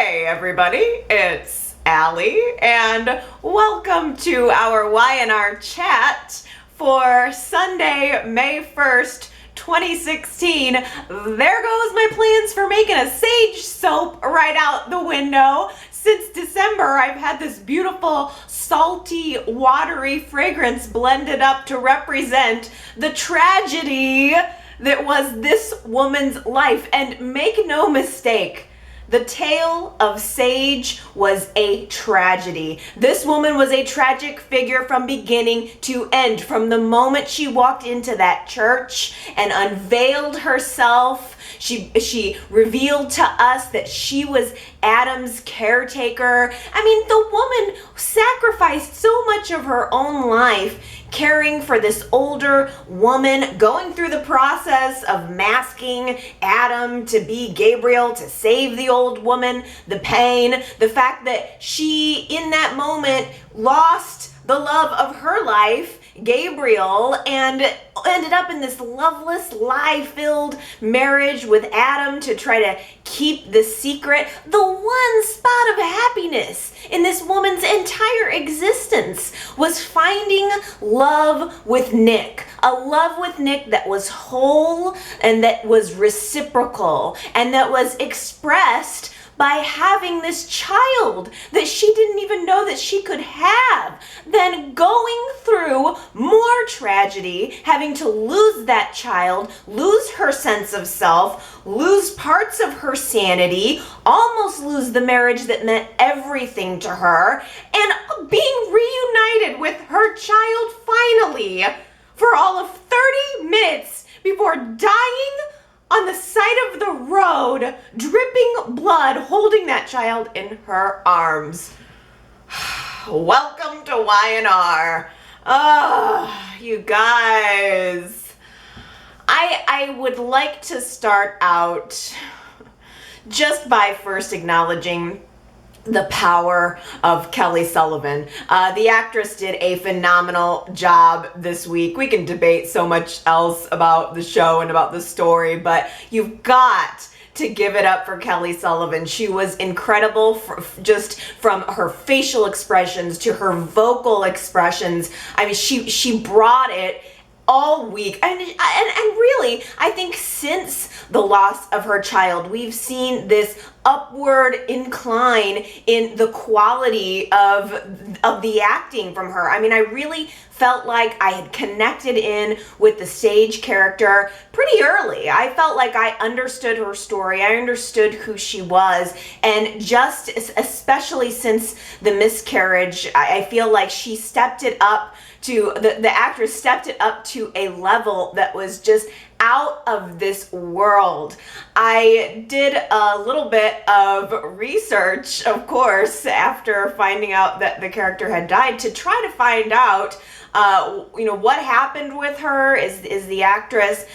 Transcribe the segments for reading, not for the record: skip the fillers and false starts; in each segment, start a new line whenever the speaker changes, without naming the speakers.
Hey everybody, it's Allie, and welcome to our Y&R Chat for Sunday, May 1st, 2016. There goes my plans for making a sage soap right out the window. Since December, I've had this beautiful, salty, watery fragrance blended up to represent the tragedy that was this woman's life. And make no mistake, the tale of Sage was a tragedy. This woman was a tragic figure from beginning to end. From the moment she walked into that church and unveiled herself, she revealed to us that she was Adam's caretaker. I mean, the woman sacrificed so much of her own life caring for this older woman, going through the process of masking Adam to be Gabriel to save the old woman, the pain, the fact that she, in that moment, lost the love of her life, Gabriel, and ended up in this loveless, lie-filled marriage with Adam to try to keep the secret. The one spot of happiness in this woman's entire existence was finding love with Nick. A love with Nick that was whole and that was reciprocal and that was expressed by having this child that she didn't even know that she could have, then going through more tragedy, having to lose that child, lose her sense of self, lose parts of her sanity, almost lose the marriage that meant everything to her, and being reunited with her child finally for all of 30 minutes before dying on the side of the road, dripping blood, holding that child in her arms. Welcome to Y&R. You guys. I would like to start out just by first acknowledging the power of Kelly Sullivan. The actress did a phenomenal job this week. We can debate so much else about the show and about the story, but you've got to give it up for Kelly Sullivan. She was incredible, just from her facial expressions to her vocal expressions. I mean, she brought it all week. And really, I think since the loss of her child, we've seen this upward incline in the quality of the acting from her. I mean, I really felt like I had connected in with the Sage character pretty early. I felt like I understood her story. I understood who she was. And just especially since the miscarriage, I feel like she stepped it up to, the actress stepped it up to a level that was just out of this world. I did a little bit of research, of course, after finding out that the character had died, to try to find out what happened with her. Is the actress,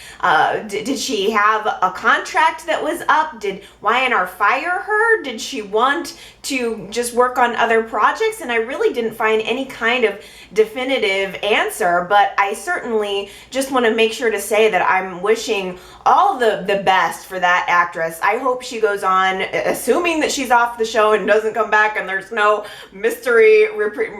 did she have a contract that was up? Did Y&R fire her? Did she want to just work on other projects? And I really didn't find any kind of definitive answer, but I certainly just want to make sure to say that I'm wishing all the best for that actress. I hope she goes on, assuming that she's off the show and doesn't come back and there's no mystery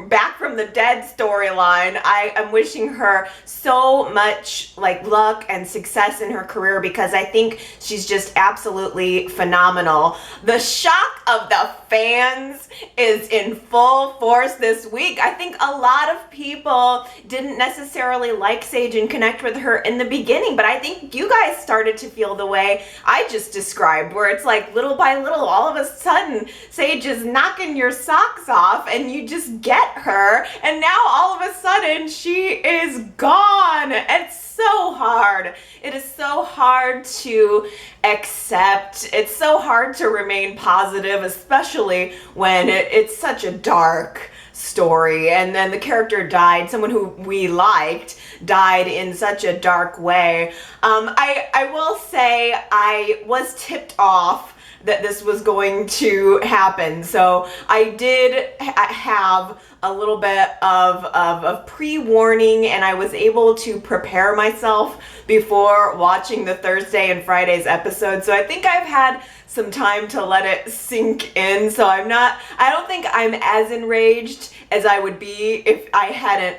back from the dead storyline. I am wishing her so much luck and success in her career, because I think she's just absolutely phenomenal. The shock of the fans is in full force this week. I think a lot of people didn't necessarily like Sage and connect with her in the beginning, but I think you guys started to feel the way I just described, where it's like little by little, all of a sudden Sage is knocking your socks off and you just get her, and now all of a sudden she is gone. It's so hard. It is so hard to accept. It's so hard to remain positive, especially when it's such a dark story, and then the character died, someone who we liked died in such a dark way. I will say I was tipped off that this was going to happen. So I did have a little bit of pre-warning, and I was able to prepare myself before watching the Thursday and Friday's episode. So I think I've had some time to let it sink in. So I don't think I'm as enraged as I would be if I hadn't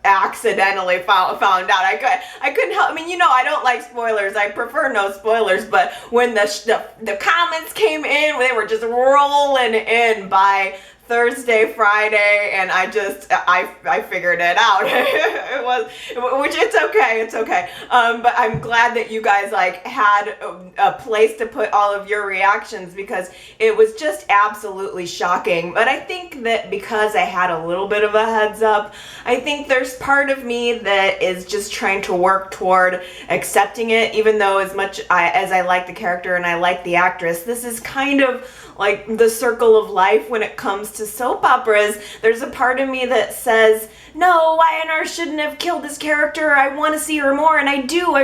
accidentally found out. I couldn't help. I mean, you know, I don't like spoilers. I prefer no spoilers. But when the comments came in, they were just rolling in by Thursday, Friday, and I figured it out. It was, which it's okay. But I'm glad that you guys like had a place to put all of your reactions, because it was just absolutely shocking. But I think that because I had a little bit of a heads up, I think there's part of me that is just trying to work toward accepting it, even though as much as I like the character and I like the actress, this is kind of like the circle of life when it comes to soap operas. There's a part of me that says, no, Y&R shouldn't have killed this character. I want to see her more, and I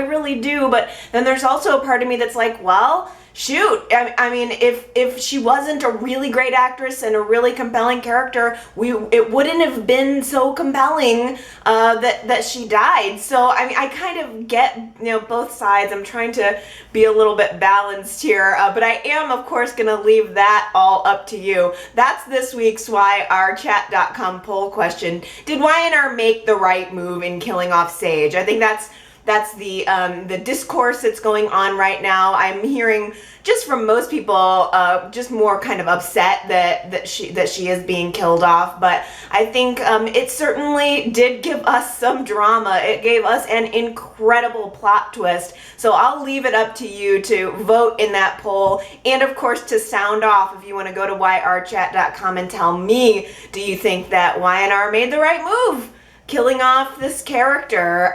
really do. But then there's also a part of me that's like, well, shoot, I mean, if she wasn't a really great actress and a really compelling character, it wouldn't have been so compelling that she died. So I mean, I kind of get, you know, both sides. I'm trying to be a little bit balanced here, but I am, of course, going to leave that all up to you. That's this week's YRChat.com poll question. Did Y&R make the right move in killing off Sage? I think that's the discourse that's going on right now. I'm hearing just from most people, just more kind of upset that she is being killed off. But I think it certainly did give us some drama. It gave us an incredible plot twist. So I'll leave it up to you to vote in that poll, and of course to sound off if you want to go to yrchat.com and tell me, do you think that Y&R made the right move killing off this character?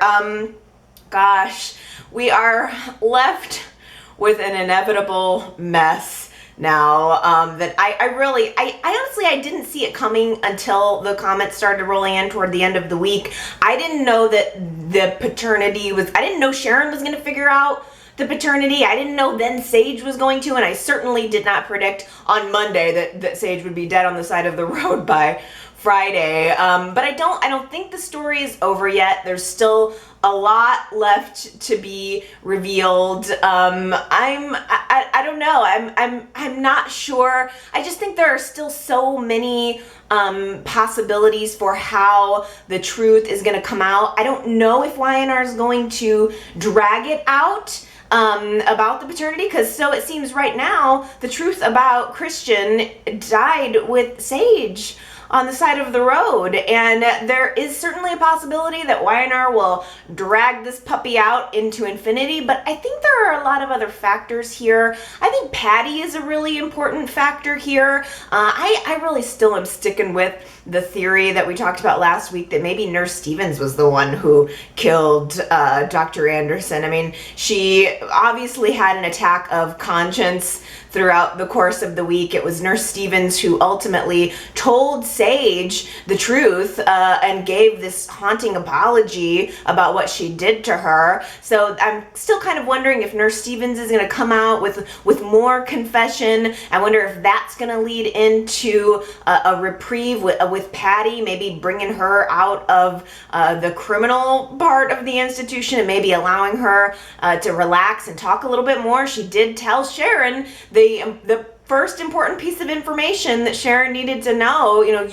Gosh, we are left with an inevitable mess now that I honestly, I didn't see it coming until the comments started rolling in toward the end of the week. I didn't know that the paternity was, I didn't know Sharon was going to figure out the paternity. I didn't know then Sage was going to, and I certainly did not predict on Monday that Sage would be dead on the side of the road by Friday. But I don't think the story is over yet. There's still a lot left to be revealed. I don't know. I'm not sure. I just think there are still so many possibilities for how the truth is going to come out. I don't know if Y&R is going to drag it out about the paternity, because so it seems right now the truth about Christian died with Sage on the side of the road, and there is certainly a possibility that Y&R will drag this puppy out into infinity. But I think there are a lot of other factors here. I think Patty is a really important factor here. I really still am sticking with the theory that we talked about last week, that maybe Nurse Stevens was the one who killed Dr. Anderson. I mean, she obviously had an attack of conscience throughout the course of the week. It was Nurse Stevens who ultimately told Sage the truth and gave this haunting apology about what she did to her. So I'm still kind of wondering if Nurse Stevens is going to come out with more confession. I wonder if that's going to lead into a reprieve with Patty, maybe bringing her out of the criminal part of the institution and maybe allowing her to relax and talk a little bit more. She did tell Sharon the first important piece of information that Sharon needed to know. You know,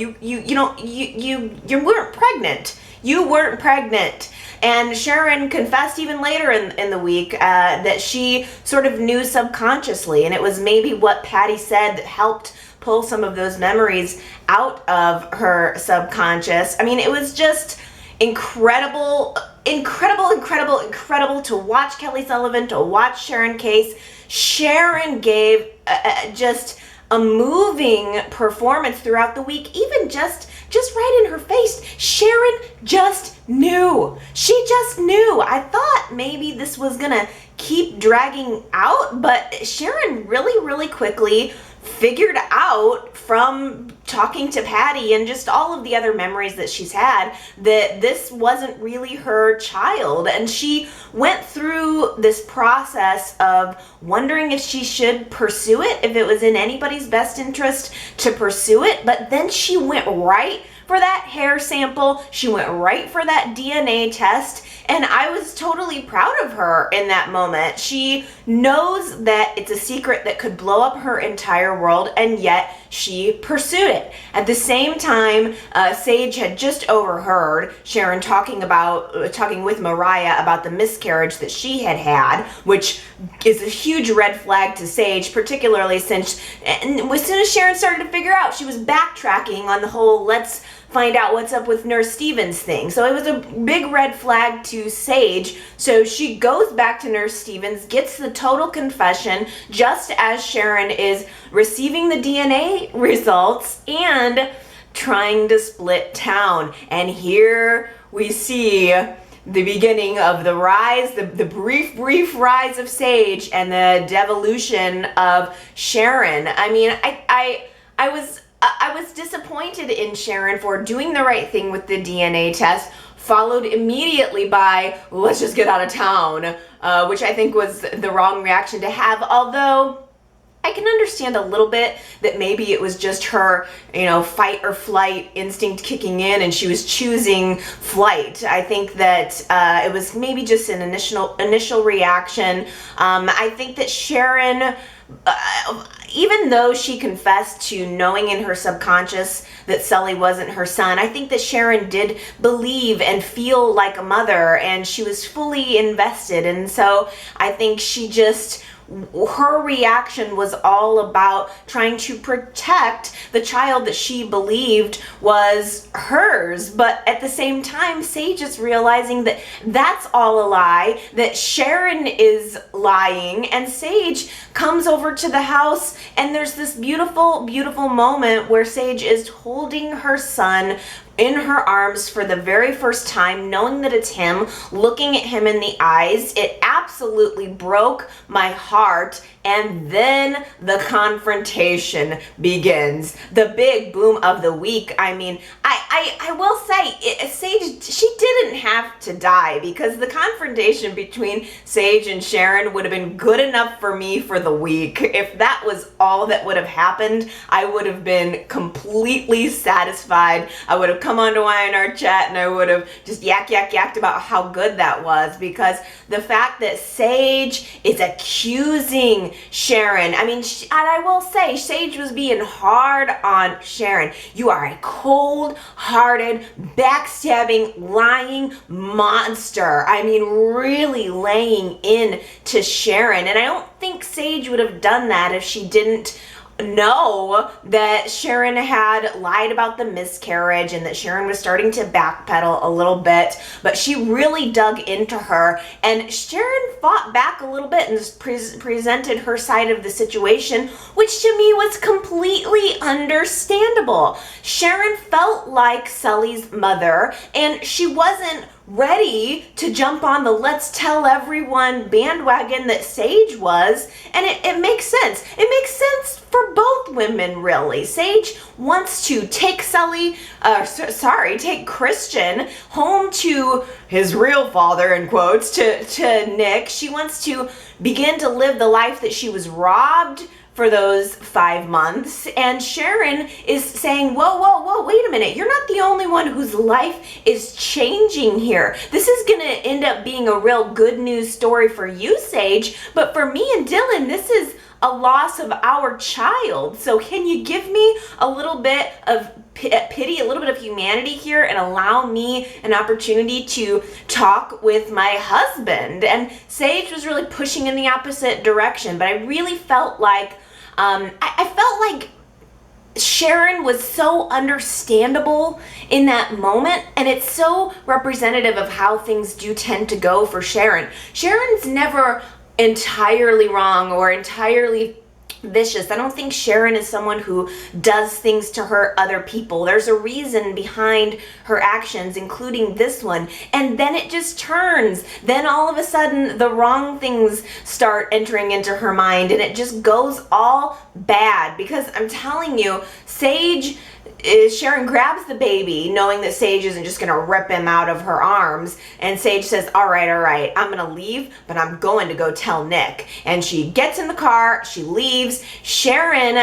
you weren't pregnant. You weren't pregnant. And Sharon confessed even later in the week that she sort of knew subconsciously, and it was maybe what Patty said that helped pull some of those memories out of her subconscious. I mean, it was just incredible to watch Kelly Sullivan, to watch Sharon Case. Sharon gave just a moving performance throughout the week, even just right in her face. Sharon just knew. She just knew. I thought maybe this was gonna keep dragging out, but Sharon really quickly figured out from talking to Patty and just all of the other memories that she's had, that this wasn't really her child. And she went through this process of wondering if she should pursue it, if it was in anybody's best interest to pursue it. But then she went right for that hair sample. She went right for that DNA test. And I was totally proud of her in that moment. She knows that it's a secret that could blow up her entire world, and yet she pursued it. At the same time, Sage had just overheard Sharon talking with Mariah about the miscarriage that she had had, which is a huge red flag to Sage, particularly since as soon as Sharon started to figure out, she was backtracking on the whole let's find out what's up with Nurse Stevens thing. So it was a big red flag to Sage. So she goes back to Nurse Stevens, gets the total confession just as Sharon is receiving the DNA results and trying to split town. And here we see the beginning of the rise, the brief rise of Sage and the devolution of Sharon. I mean, I was disappointed in Sharon for doing the right thing with the DNA test, followed immediately by, let's just get out of town, which I think was the wrong reaction to have, although I can understand a little bit that maybe it was just her, fight or flight instinct kicking in and she was choosing flight. I think that it was maybe just an initial reaction. I think that Sharon, even though she confessed to knowing in her subconscious that Sully wasn't her son, I think that Sharon did believe and feel like a mother, and she was fully invested. And so I think her reaction was all about trying to protect the child that she believed was hers. But at the same time, Sage is realizing that that's all a lie, that Sharon is lying, and Sage comes over to the house and there's this beautiful, beautiful moment where Sage is holding her son in her arms for the very first time, knowing that it's him, looking at him in the eyes. It absolutely broke my heart. And then the confrontation begins. The big boom of the week. I mean, I will say, Sage, she didn't have to die, because the confrontation between Sage and Sharon would have been good enough for me for the week. If that was all that would have happened, I would have been completely satisfied. I would have come onto Y&R Chat and I would have just yacked about how good that was, because the fact that Sage is accusing Sharon, I mean, and I will say, Sage was being hard on Sharon. You are a cold-hearted, backstabbing, lying monster. I mean, really laying in to Sharon. And I don't think Sage would have done that if she didn't know that Sharon had lied about the miscarriage and that Sharon was starting to backpedal a little bit, but she really dug into her, and Sharon fought back a little bit and presented her side of the situation, which to me was completely understandable. Sharon felt like Sully's mother, and she wasn't ready to jump on the let's tell everyone bandwagon that Sage was, and it makes sense. It makes sense for both women, really. Sage wants to take take Christian home to his real father, in quotes, to Nick. She wants to begin to live the life that she was robbed for those 5 months. And Sharon is saying, whoa, wait a minute. You're not the only one whose life is changing here. This is going to end up being a real good news story for you, Sage. But for me and Dylan, this is a loss of our child. So can you give me a little bit of pity, a little bit of humanity here, and allow me an opportunity to talk with my husband? And Sage was really pushing in the opposite direction, but I really felt like I felt like Sharon was so understandable in that moment, and it's so representative of how things do tend to go for Sharon. Sharon's never entirely wrong or entirely vicious. I don't think Sharon is someone who does things to hurt other people. There's a reason behind her actions, including this one. And then it just turns. Then all of a sudden, the wrong things start entering into her mind, and it just goes all bad. Because I'm telling you, Sharon grabs the baby, knowing that Sage isn't just gonna rip him out of her arms, and Sage says, all right, I'm gonna leave, but I'm going to go tell Nick. And she gets in the car, she leaves. Sharon,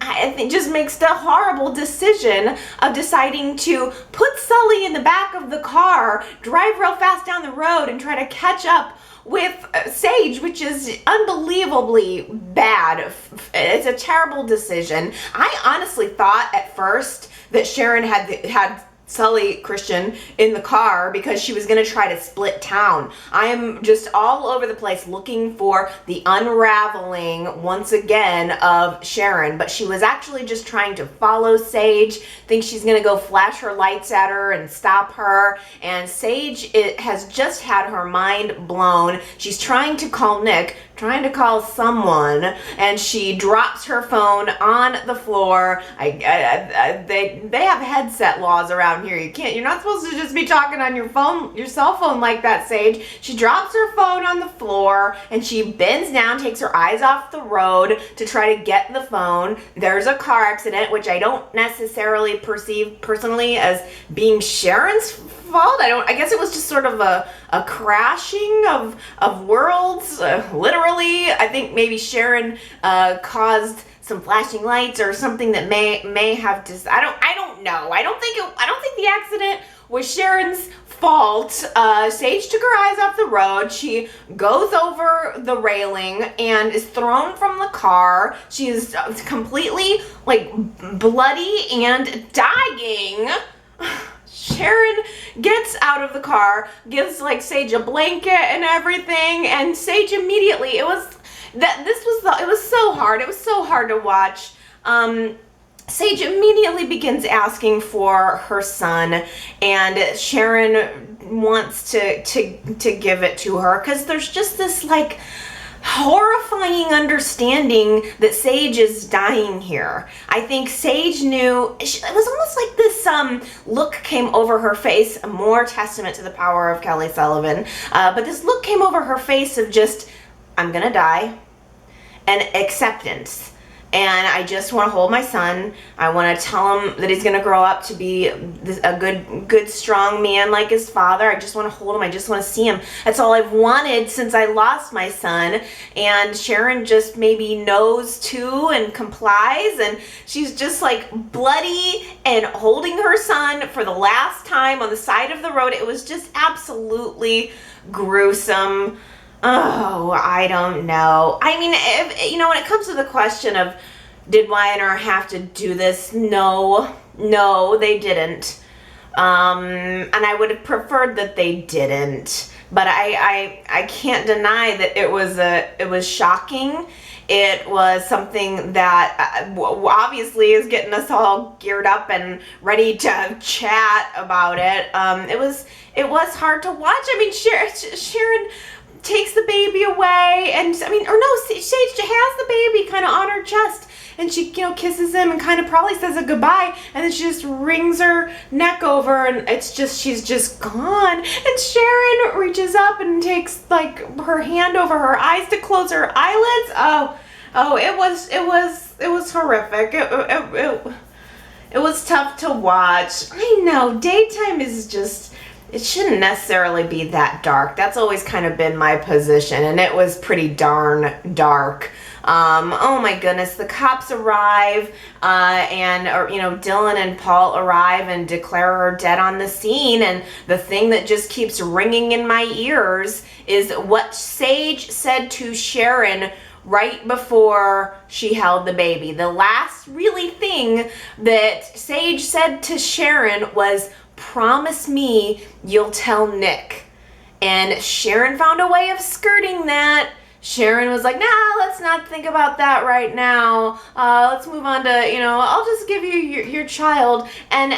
I think, just makes the horrible decision of deciding to put Sully in the back of the car, drive real fast down the road, and try to catch up with Sage, which is unbelievably bad. It's a terrible decision. I honestly thought at first that Sharon had Sully Christian in the car because she was going to try to split town. I am just all over the place looking for the unraveling once again of Sharon, but she was actually just trying to follow Sage, thinks she's going to go flash her lights at her and stop her, and Sage has just had her mind blown. She's trying to call Nick, trying to call someone, and she drops her phone on the floor. They have headset laws around here. You're not supposed to just be talking on your cell phone like that, Sage. She drops her phone on the floor and she bends down, takes her eyes off the road to try to get the phone. There's a car accident, which I don't necessarily perceive personally as being Sharon's fault. I guess it was just sort of a crashing of worlds, literally. I think maybe Sharon caused some flashing lights or something that may have just, I don't know. I don't think the accident was Sharon's fault. Sage took her eyes off the road. She goes over the railing and is thrown from the car. She is completely like bloody and dying. Sharon gets out of the car, gives like Sage a blanket and everything, and Sage immediately, it was so hard. It was so hard to watch. Sage immediately begins asking for her son, and Sharon wants to give it to her because there's just this like horrifying understanding that Sage is dying here. I think Sage knew, it was almost like this look came over her face, more testament to the power of Kelly Sullivan, but this look came over her face of just, I'm gonna die, and acceptance. And I just want to hold my son. I want to tell him that he's going to grow up to be a good, strong man like his father. I just want to hold him. I just want to see him. That's all I've wanted since I lost my son. And Sharon just maybe knows too and complies. And she's just like bloody and holding her son for the last time on the side of the road. It was just absolutely gruesome. Oh, I don't know. I mean, when it comes to the question of did Y&R have to do this? No, they didn't. And I would have preferred that they didn't. But I can't deny that it was shocking. It was something that obviously is getting us all geared up and ready to chat about it. It was hard to watch. I mean, Sharon takes the baby away, and Sage has the baby kind of on her chest, and she kisses him and kind of probably says a goodbye, and then she just wrings her neck over, and she's just gone. And Sharon reaches up and takes like her hand over her eyes to close her eyelids. It was horrific. It was tough to watch. I know, daytime is just, it shouldn't necessarily be that dark. That's always kind of been my position, and it was pretty darn dark. Oh my goodness, the cops arrive, Dylan and Paul arrive and declare her dead on the scene, and the thing that just keeps ringing in my ears is what Sage said to Sharon right before she held the baby. The last really thing that Sage said to Sharon was, "Promise me you'll tell Nick." And Sharon found a way of skirting that. Sharon was like, nah, let's not think about that right now. Let's move on to, I'll just give you your child. And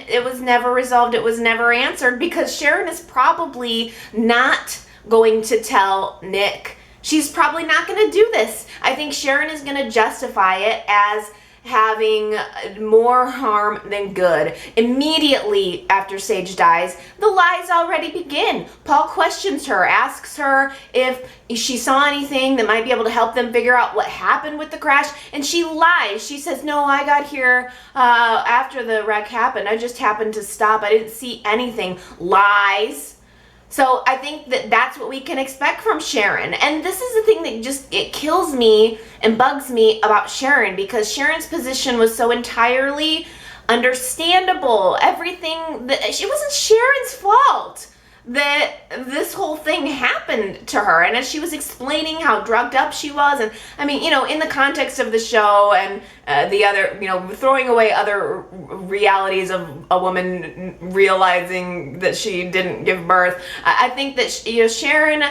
it was never resolved. It was never answered because Sharon is probably not going to tell Nick she's probably not going to do this. I think Sharon is going to justify it as having more harm than good. Immediately after Sage dies, the lies already begin. Paul questions her, asks her if she saw anything that might be able to help them figure out what happened with the crash, and she lies. She says, no, I got here after the wreck happened. I just happened to stop. I didn't see anything. Lies. So I think that that's what we can expect from Sharon. And this is the thing that it kills me and bugs me about Sharon, because Sharon's position was so entirely understandable. Everything that, it wasn't Sharon's fault that this whole thing happened to her. And as she was explaining how drugged up she was, and I mean, in the context of the show and the other, throwing away other realities of a woman realizing that she didn't give birth, I think that Sharon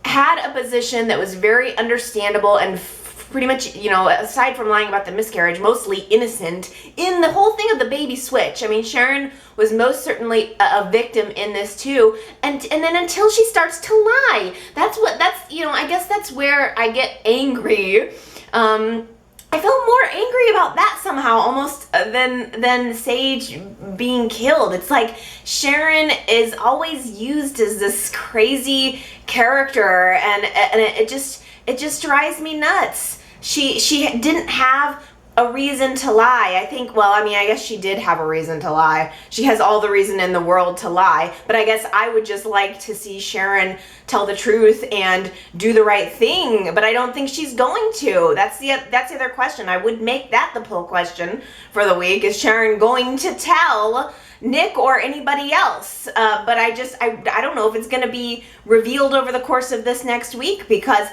had a position that was very understandable and pretty much, aside from lying about the miscarriage, mostly innocent in the whole thing of the baby switch. I mean, Sharon was most certainly a victim in this too. And then until she starts to lie, I guess that's where I get angry. I felt more angry about that somehow almost than Sage being killed. It's like Sharon is always used as this crazy character, and it just drives me nuts. She didn't have a reason to lie. I guess she did have a reason to lie. She has all the reason in the world to lie, but I guess I would just like to see Sharon tell the truth and do the right thing, but I don't think she's going to. That's the other question. I would make that the poll question for the week. Is Sharon going to tell Nick or anybody else? But I don't know if it's going to be revealed over the course of this next week, because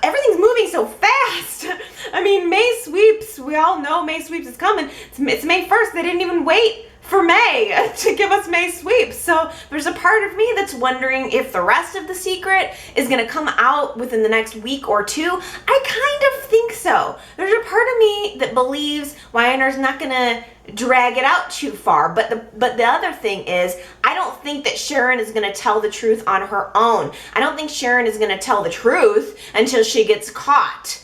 everything's moving so fast. I mean, May sweeps, we all know May sweeps is coming. It's May 1st. They didn't even wait for May to give us May sweeps. So there's a part of me that's wondering if the rest of the secret is going to come out within the next week or two. I kind of think so. There's a part of me that believes Y&R's not going to drag it out too far. But the other thing is, I don't think that Sharon is going to tell the truth on her own. I don't think Sharon is going to tell the truth until she gets caught.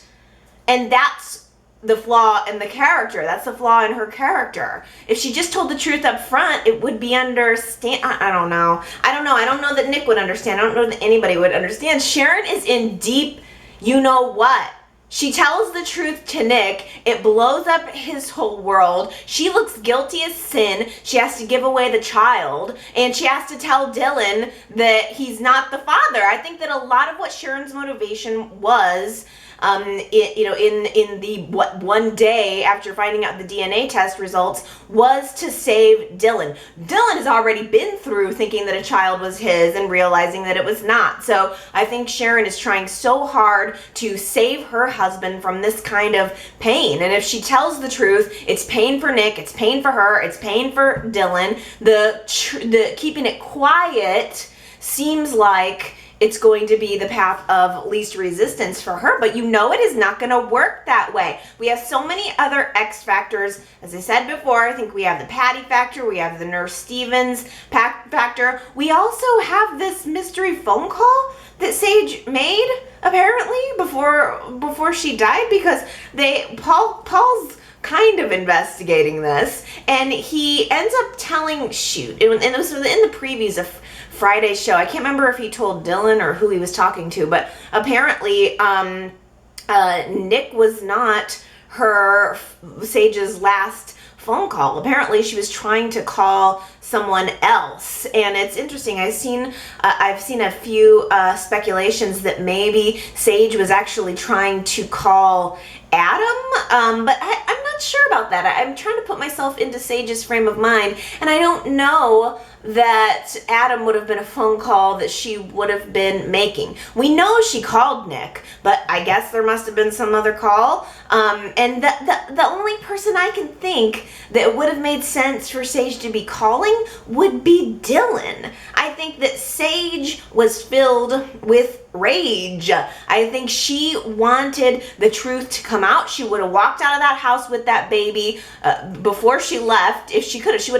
And that's the flaw in the character. That's the flaw in her character. If she just told the truth up front, it would be I don't know. I don't know that Nick would understand. I don't know that anybody would understand. Sharon is in deep, what. She tells the truth to Nick. It blows up his whole world. She looks guilty as sin. She has to give away the child, and she has to tell Dylan that he's not the father. I think that a lot of what Sharon's motivation was, in the one day after finding out the DNA test results, was to save Dylan. Dylan has already been through thinking that a child was his and realizing that it was not. So I think Sharon is trying so hard to save her husband from this kind of pain. And if she tells the truth, it's pain for Nick, it's pain for her, it's pain for Dylan. The keeping it quiet seems like it's going to be the path of least resistance for her, but it is not going to work that way. We have so many other X factors. As I said before, I think we have the Patty factor, we have the Nurse Stevens factor. We also have this mystery phone call that Sage made, apparently, before she died, because Paul's kind of investigating this, and he ends up telling, and it was in the previews of Friday's show. I can't remember if he told Dylan or who he was talking to, but apparently Nick was not Sage's last phone call. Apparently she was trying to call someone else, and it's interesting. I've seen a few speculations that maybe Sage was actually trying to call Adam, but I'm not sure about that. I'm trying to put myself into Sage's frame of mind, and I don't know that Adam would have been a phone call that she would have been making. We know she called Nick, but I guess there must have been some other call. And the only person I can think that would have made sense for Sage to be calling would be Dylan. I think that Sage was filled with rage. I think she wanted the truth to come out. She would have walked out of that house with that baby before she left. If she could have, she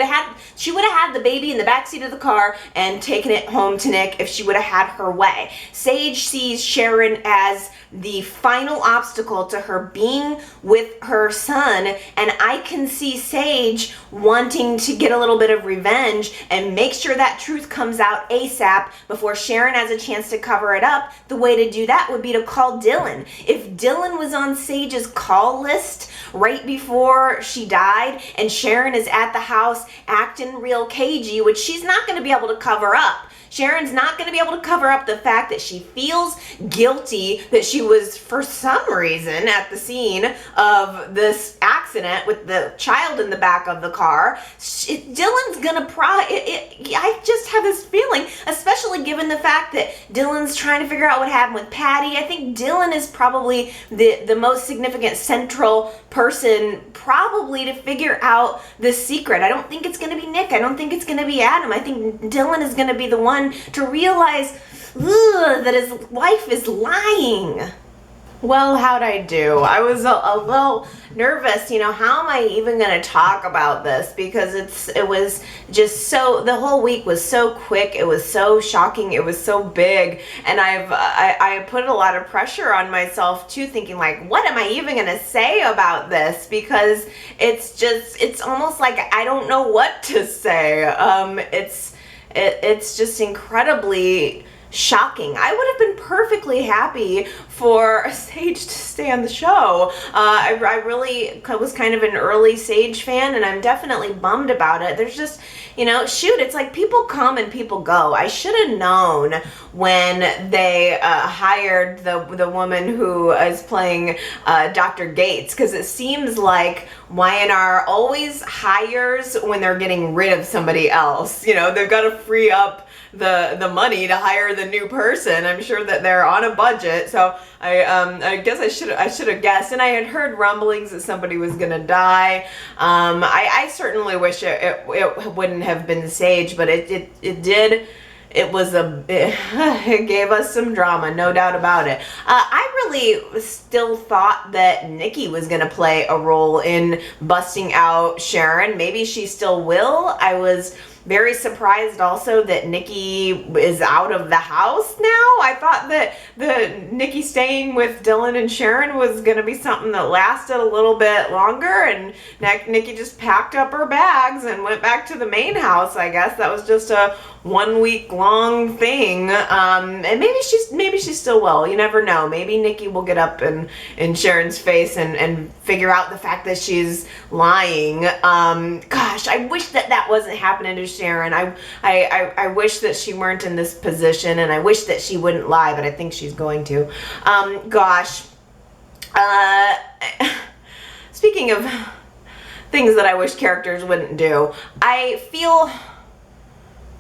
would have had the baby in the backseat of the car and taken it home to Nick if she would have had her way. Sage sees Sharon as the final obstacle to her being with her son, and I can see Sage wanting to get a little bit of revenge and make sure that truth comes out ASAP before Sharon has a chance to cover it up. The way to do that would be to call Dylan. If Dylan was on Sage's call list right before she died and Sharon is at the house acting real cagey, which she's not going to be able to cover up. Sharon's not going to be able to cover up the fact that she feels guilty that she was, for some reason, at the scene of this accident with the child in the back of the car. Dylan's going to I just have this feeling, especially given the fact that Dylan's trying to figure out what happened with Patty. I think Dylan is probably the most significant central person probably to figure out the secret. I don't think it's going to be Nick. I don't think it's going to be Adam. I think Dylan is going to be the one to realize that his wife is lying. Well, how'd I do? I was a little nervous, how am I even going to talk about this? Because it was just so, the whole week was so quick, it was so shocking, it was so big, and I put a lot of pressure on myself too, thinking like, what am I even going to say about this? Because it's almost like I don't know what to say. It's just incredibly shocking. I would have been perfectly happy for Sage to stay on the show. I really was kind of an early Sage fan, and I'm definitely bummed about it. There's just, shoot, it's like people come and people go. I should have known when they hired the woman who is playing Dr. Gates, because it seems like Y&R always hires when they're getting rid of somebody else. They've got to free up the money to hire the new person. I'm sure that they're on a budget, so I guess I should have guessed. And I had heard rumblings that somebody was gonna die. I certainly wish it wouldn't have been Sage, but it did. It gave us some drama, no doubt about it. I really still thought that Nikki was going to play a role in busting out Sharon. Maybe she still will. I was very surprised also that Nikki is out of the house now. I thought that the Nikki staying with Dylan and Sharon was going to be something that lasted a little bit longer, and Nikki just packed up her bags and went back to the main house. I guess that was just a 1 week long thing, and maybe she still will. You never know. Maybe Nikki will get up in Sharon's face and figure out the fact that she's lying. Gosh, I wish that wasn't happening to Sharon. I wish that she weren't in this position, and I wish that she wouldn't lie, but I think she's going to. Gosh. Speaking of things that I wish characters wouldn't do, I feel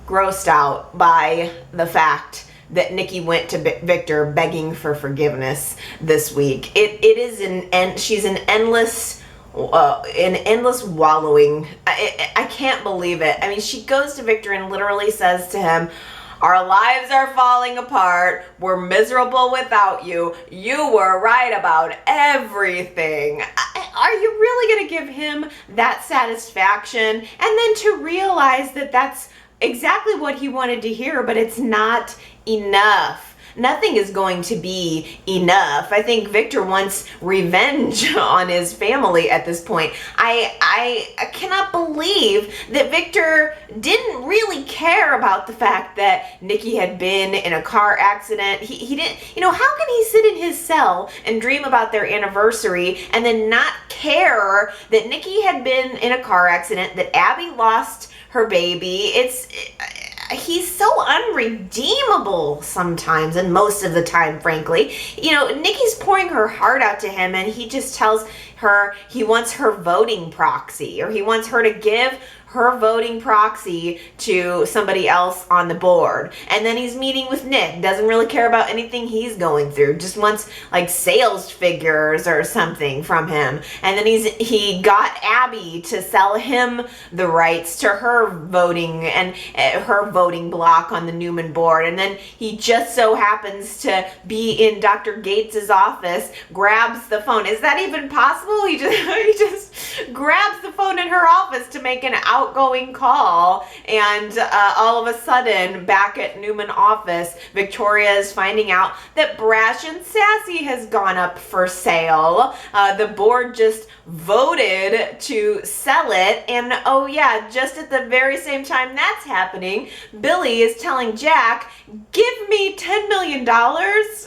grossed out by the fact that Nikki went to Victor begging for forgiveness this week. She's an endless wallowing. I can't believe it. I mean, she goes to Victor and literally says to him, "Our lives are falling apart. We're miserable without you. You were right about everything." Are you really going to give him that satisfaction? And then to realize that that's exactly what he wanted to hear, but it's not enough. Nothing is going to be enough. I think Victor wants revenge on his family at this point. I cannot believe that Victor didn't really care about the fact that Nikki had been in a car accident. He didn't, how can he sit in his cell and dream about their anniversary and then not care that Nikki had been in a car accident, that Abby lost her baby? He's so unredeemable sometimes, and most of the time, frankly. Nikki's pouring her heart out to him, and he just tells he wants her voting proxy, or he wants her to give her voting proxy to somebody else on the board. And then he's meeting with Nick, doesn't really care about anything he's going through, just wants like sales figures or something from him. And then he got Abby to sell him the rights to her voting and her voting block on the Newman board. And then he just so happens to be in Dr. Gates's office, grabs the phone. Is that even possible? He just grabs the phone in her office to make an outgoing call, and all of a sudden, back at Newman office, Victoria is finding out that Brash and Sassy has gone up for sale. The board just voted to sell it, and oh yeah, just at the very same time that's happening, Billy is telling Jack, give me $10 million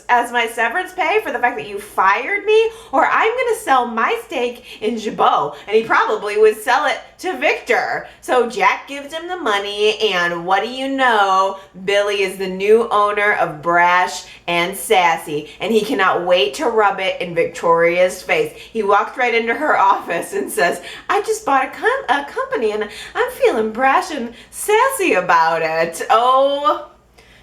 as my severance pay for the fact that you fired me, or I'm gonna sell my stake in Jabot. And he probably would sell it to Victor. So Jack gives him the money, and what do you know? Billy is the new owner of Brash and Sassy, and he cannot wait to rub it in Victoria's face. He walked right into her office and says, I just bought a company and I'm feeling brash and sassy about it. Oh,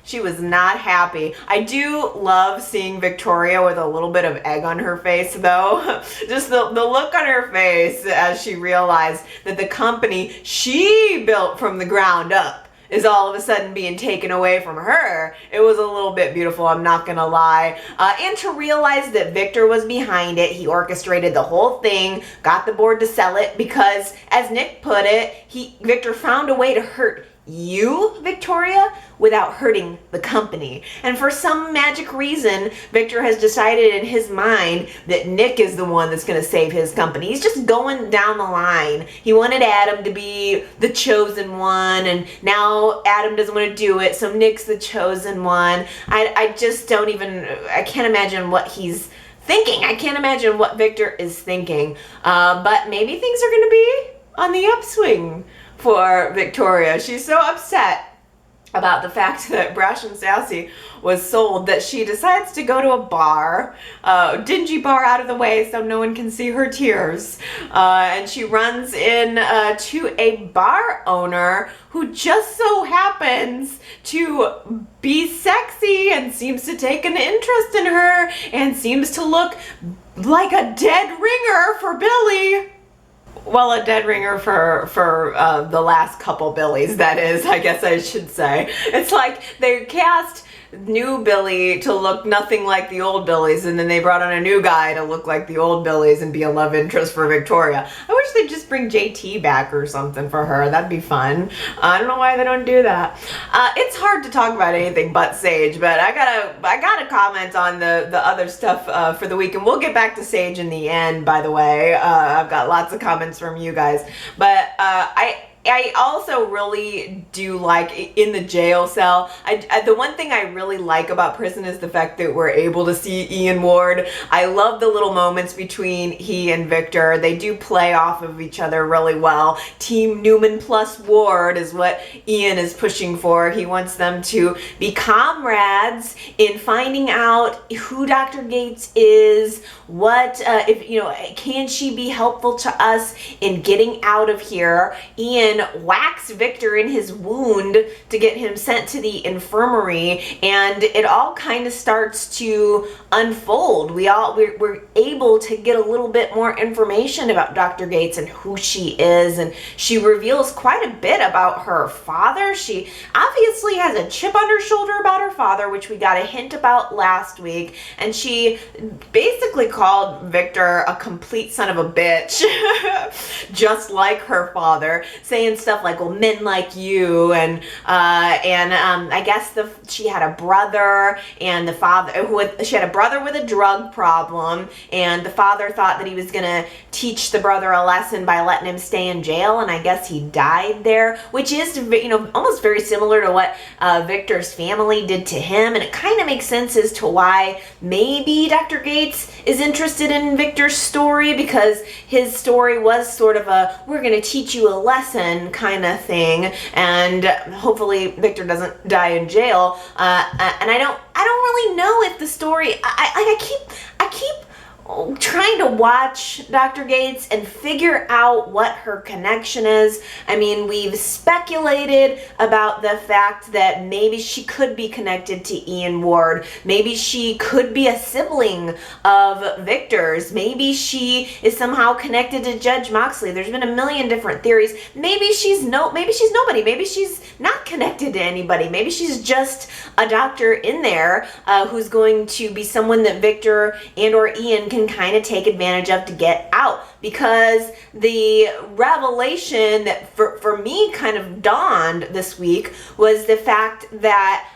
she was not happy. I do love seeing Victoria with a little bit of egg on her face, though. Just the look on her face as she realized that the company she built from the ground up is all of a sudden being taken away from her. It was a little bit beautiful, I'm not gonna lie. And to realize that Victor was behind it, he orchestrated the whole thing, got the board to sell it because, as Nick put it, Victor found a way to hurt you, Victoria, without hurting the company. And for some magic reason, Victor has decided in his mind that Nick is the one that's going to save his company. He's just going down the line. He wanted Adam to be the chosen one, and now Adam doesn't want to do it, so Nick's the chosen one. I just don't even, I can't imagine what he's thinking. I can't imagine what Victor is thinking. But maybe things are going to be on the upswing for Victoria. She's so upset about the fact that Brash and Sassy was sold that she decides to go to a bar, dingy bar out of the way so no one can see her tears. And she runs in to a bar owner who just so happens to be sexy and seems to take an interest in her and seems to look like a dead ringer for Billy. Well, a dead ringer for the last couple Billies, that is, I guess I should say. It's like they cast new Billy to look nothing like the old Billies, and then they brought on a new guy to look like the old Billies and be a love interest for Victoria. I wish they'd just bring JT back or something for her. That'd be fun. I don't know why they don't do that. It's hard to talk about anything but Sage, but I gotta comment on the other stuff for the week, and we'll get back to Sage in the end, by the way. I've got lots of comments from you guys, but I also really do like in the jail cell. The one thing I really like about prison is the fact that we're able to see Ian Ward. I love the little moments between he and Victor. They do play off of each other really well. Team Newman plus Ward is what Ian is pushing for. He wants them to be comrades in finding out who Dr. Gates is, what, if you know, can she be helpful to us in getting out of here. Ian whacks Victor in his wound to get him sent to the infirmary, and it all kind of starts to unfold. We're able to get a little bit more information about Dr. Gates and who she is, and she reveals quite a bit about her father. She obviously has a chip on her shoulder about her father, which we got a hint about last week, and she basically called Victor a complete son of a bitch, just like her father, saying stuff like, well, men like you, and I guess she had a brother, and the father she had a brother with a drug problem, and the father thought that he was gonna teach the brother a lesson by letting him stay in jail, and I guess he died there, which is, you know, almost very similar to what Victor's family did to him, and it kind of makes sense as to why maybe Dr. Gates is interested in Victor's story, because his story was sort of a we're gonna teach you a lesson kind of thing, and hopefully Victor doesn't die in jail. And I don't really know if the story. I keep trying to watch Dr. Gates and figure out what her connection is. I mean, we've speculated about the fact that maybe she could be connected to Ian Ward. Maybe she could be a sibling of Victor's. Maybe she is somehow connected to Judge Moxley. There's been a million different theories. Maybe she's nobody. Maybe she's not connected to anybody. Maybe she's just a doctor in there who's going to be someone that Victor and or Ian can kind of take advantage of to get out. Because the revelation that for me kind of dawned this week was the fact that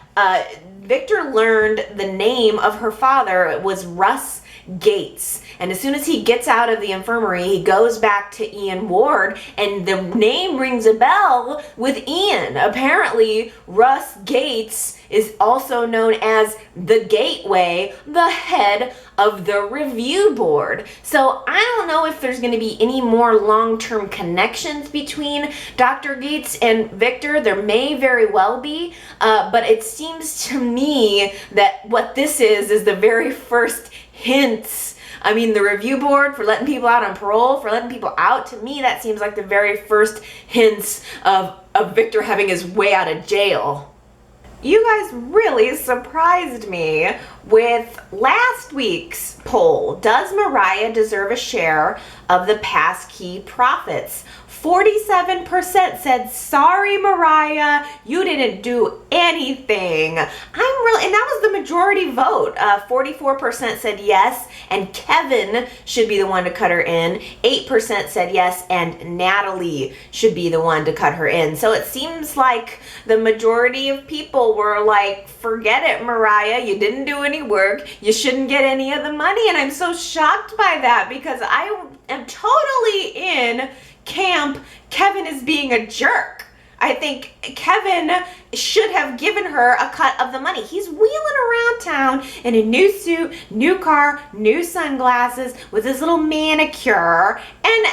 Victor learned the name of her father. It was Russ Gates. And as soon as he gets out of the infirmary, he goes back to Ian Ward, and the name rings a bell with Ian. Apparently, Russ Gates is also known as the Gateway, the head of the review board. So I don't know if there's going to be any more long-term connections between Dr. Gates and Victor. There may very well be, but it seems to me that what this is the very first hints. I mean, the review board for letting people out on parole, for letting people out, to me that seems like the very first hints of Victor having his way out of jail. You guys really surprised me with last week's poll. Does Mariah deserve a share of the passkey profits? 47% said, sorry, Mariah, you didn't do anything. And that was the majority vote. 44% said yes, and Kevin should be the one to cut her in. 8% said yes, and Natalie should be the one to cut her in. So it seems like the majority of people were like, forget it, Mariah, you didn't do any work, you shouldn't get any of the money. And I'm so shocked by that, because I am totally in camp Kevin is being a jerk. I think Kevin should have given her a cut of the money. He's wheeling around town in a new suit, new car, new sunglasses, with his little manicure. And,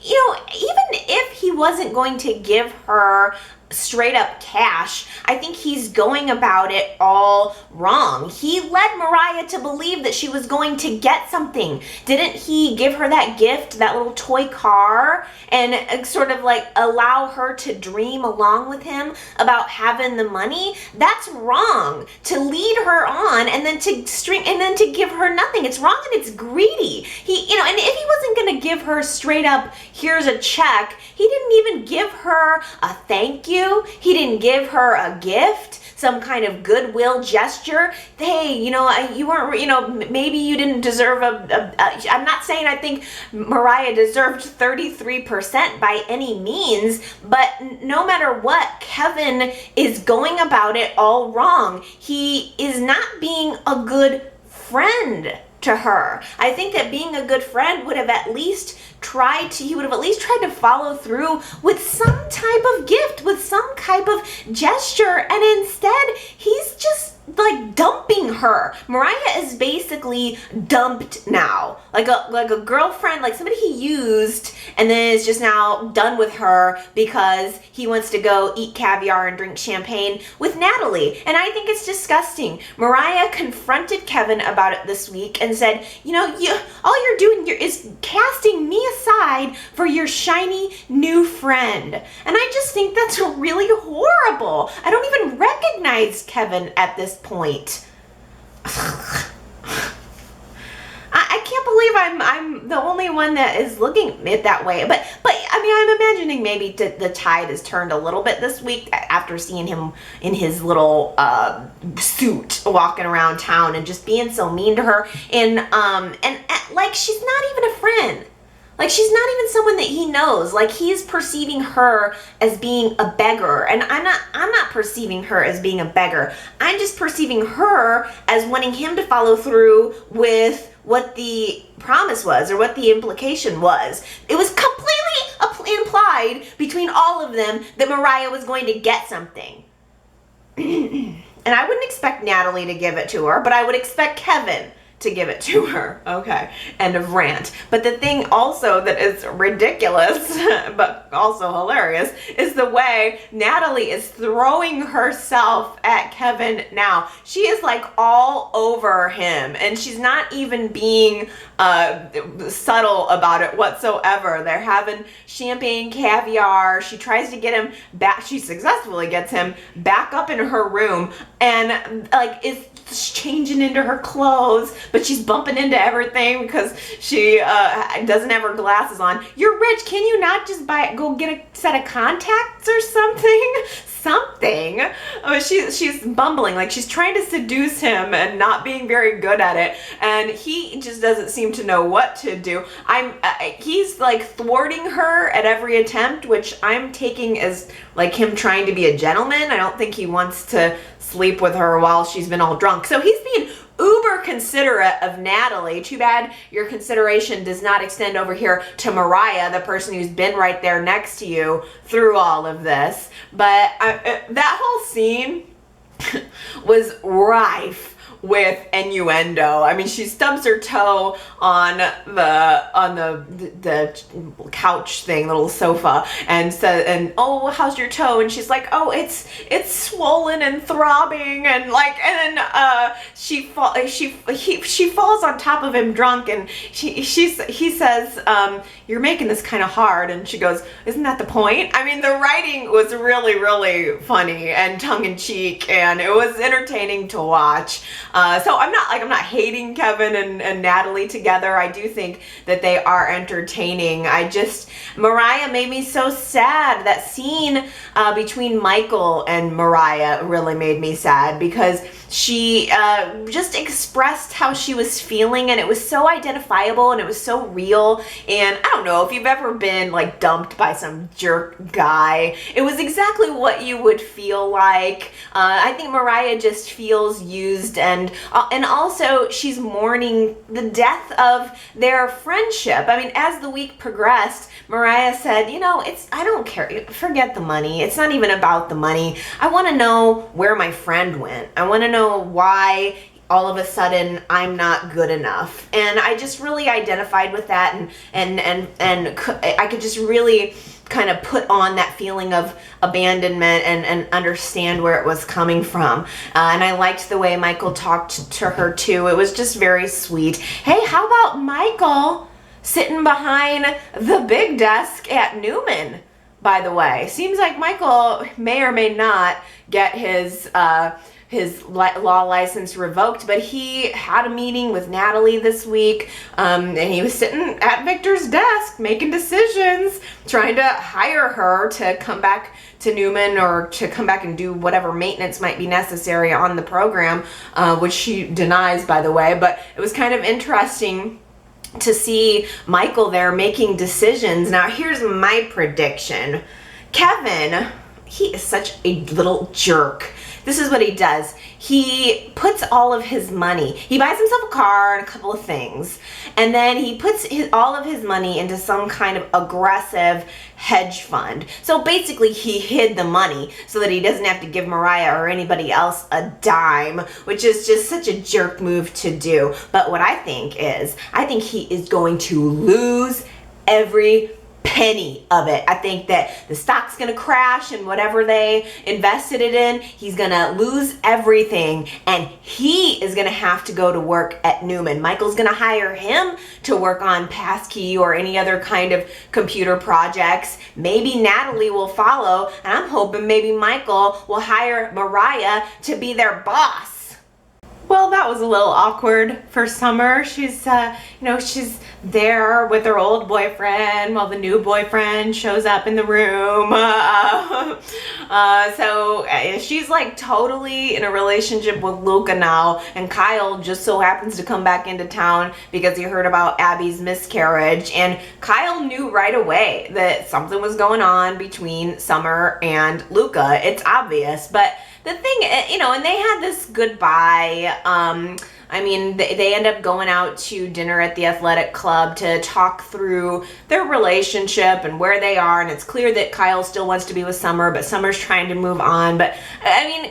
even if he wasn't going to give her straight up cash, I think he's going about it all wrong. He led Mariah to believe that she was going to get something. Didn't he give her that gift, that little toy car, and sort of like allow her to dream along with him about having the money? That's wrong. To lead her on and then to give her nothing. It's wrong, and it's greedy. And if he wasn't going to give her straight up, here's a check, he didn't even give her a thank you. He didn't give her a gift, some kind of goodwill gesture. Hey, you weren't, maybe you didn't deserve I'm not saying I think Mariah deserved 33% by any means, but no matter what, Kevin is going about it all wrong. He is not being a good friend to her. I think that being a good friend would have at least tried to follow through with some type of gift, with some type of gesture, and instead he's just like dumping her. Mariah is basically dumped now, like a girlfriend, like somebody he used and then is just now done with her because he wants to go eat caviar and drink champagne with Natalie. And I think it's disgusting. Mariah confronted Kevin about it this week and said, all you're doing is casting me aside for your shiny new friend. And I just think that's really horrible. I don't even recognize Kevin at this point. I can't believe I'm the only one that is looking at it that way. But I mean, I'm imagining maybe the tide has turned a little bit this week after seeing him in his little suit walking around town and just being so mean to her. And like, she's not even a friend. Like, she's not even someone that he knows. Like, he's perceiving her as being a beggar. And I'm not perceiving her as being a beggar. I'm just perceiving her as wanting him to follow through with what the promise was or what the implication was. It was completely implied between all of them that Mariah was going to get something. And I wouldn't expect Natalie to give it to her, but I would expect Kevin to give it to her. Okay, end of rant. But the thing also that is ridiculous, but also hilarious, is the way Natalie is throwing herself at Kevin now. She is like all over him, and she's not even being subtle about it whatsoever. They're having champagne caviar. She tries to get him back. She successfully gets him back up in her room, and like is changing into her clothes, but she's bumping into everything because she doesn't have her glasses on. You're rich. Can you not just go get a set of contacts or something? Something. She's bumbling, like she's trying to seduce him and not being very good at it, and he just doesn't seem to know what to do. He's like thwarting her at every attempt, which I'm taking as like him trying to be a gentleman. I don't think he wants to sleep with her while she's been all drunk. So he's being uber considerate of Natalie. Too bad your consideration does not extend over here to Mariah, the person who's been right there next to you through all of this. But that whole scene was rife with innuendo. I mean, she stubs her toe on the couch thing, little sofa, and says, "And oh, how's your toe?" And she's like, "Oh, it's swollen and throbbing," and like, and then she falls on top of him drunk, and he says, "You're making this kind of hard," and she goes, "Isn't that the point?" I mean, the writing was really, really funny and tongue in cheek, and it was entertaining to watch. So I'm not hating Kevin and Natalie together. I do think that they are entertaining. Mariah made me so sad. That scene between Michael and Mariah really made me sad because she just expressed how she was feeling, and it was so identifiable and it was so real. And I don't know if you've ever been like dumped by some jerk guy. It was exactly what you would feel like. I think Mariah just feels used, and also she's mourning the death of their friendship. I mean, as the week progressed, Mariah said, I don't care. Forget the money. It's not even about the money. I want to know where my friend went. I want to know why all of a sudden I'm not good enough. And I just really identified with that, and I could just really kind of put on that feeling of abandonment and understand where it was coming from. And I liked the way Michael talked to her too. It was just very sweet. Hey, how about Michael sitting behind the big desk at Newman, by the way? Seems like Michael may or may not get his law license revoked, but he had a meeting with Natalie this week, and he was sitting at Victor's desk making decisions, trying to hire her to come back to Newman or to come back and do whatever maintenance might be necessary on the program, which she denies, by the way. But it was kind of interesting to see Michael there making decisions. Now, here's my prediction. Kevin, he is such a little jerk. This is what he does. He puts all of his money. He buys himself a car and a couple of things, and then he puts all of his money into some kind of aggressive hedge fund. So basically, he hid the money so that he doesn't have to give Mariah or anybody else a dime, which is just such a jerk move to do. But what I think he is going to lose every penny of it. I think that the stock's gonna crash, and whatever they invested it in, he's gonna lose everything, and he is gonna have to go to work at Newman. Michael's gonna hire him to work on Passkey or any other kind of computer projects. Maybe Natalie will follow, and I'm hoping maybe Michael will hire Mariah to be their boss. Well, that was a little awkward for Summer. She's, she's there with her old boyfriend while the new boyfriend shows up in the room. So she's like totally in a relationship with Luca now, and Kyle just so happens to come back into town because he heard about Abby's miscarriage, and Kyle knew right away that something was going on between Summer and Luca. It's obvious, but the thing, and they had this goodbye. They end up going out to dinner at the athletic club to talk through their relationship and where they are. And it's clear that Kyle still wants to be with Summer, but Summer's trying to move on. But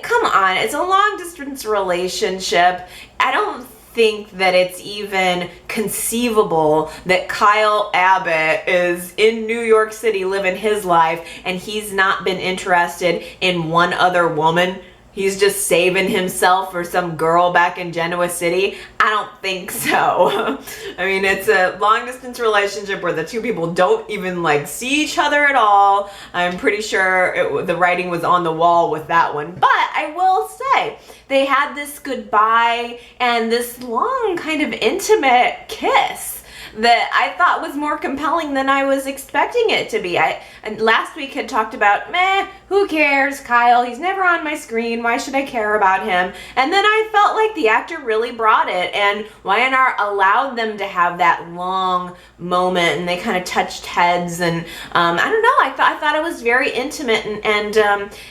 come on, it's a long distance relationship. I don't think that it's even conceivable that Kyle Abbott is in New York City living his life and he's not been interested in one other woman. He's just saving himself for some girl back in Genoa City. I don't think so. I mean, it's a long distance relationship where the two people don't even like see each other at all. I'm pretty sure the writing was on the wall with that one. But I will say, they had this goodbye and this long kind of intimate kiss that I thought was more compelling than I was expecting it to be. And last week had talked about, meh, who cares, Kyle? He's never on my screen. Why should I care about him? And then I felt like the actor really brought it, and Y&R allowed them to have that long moment, and they kind of touched heads, and I don't know. I thought it was very intimate and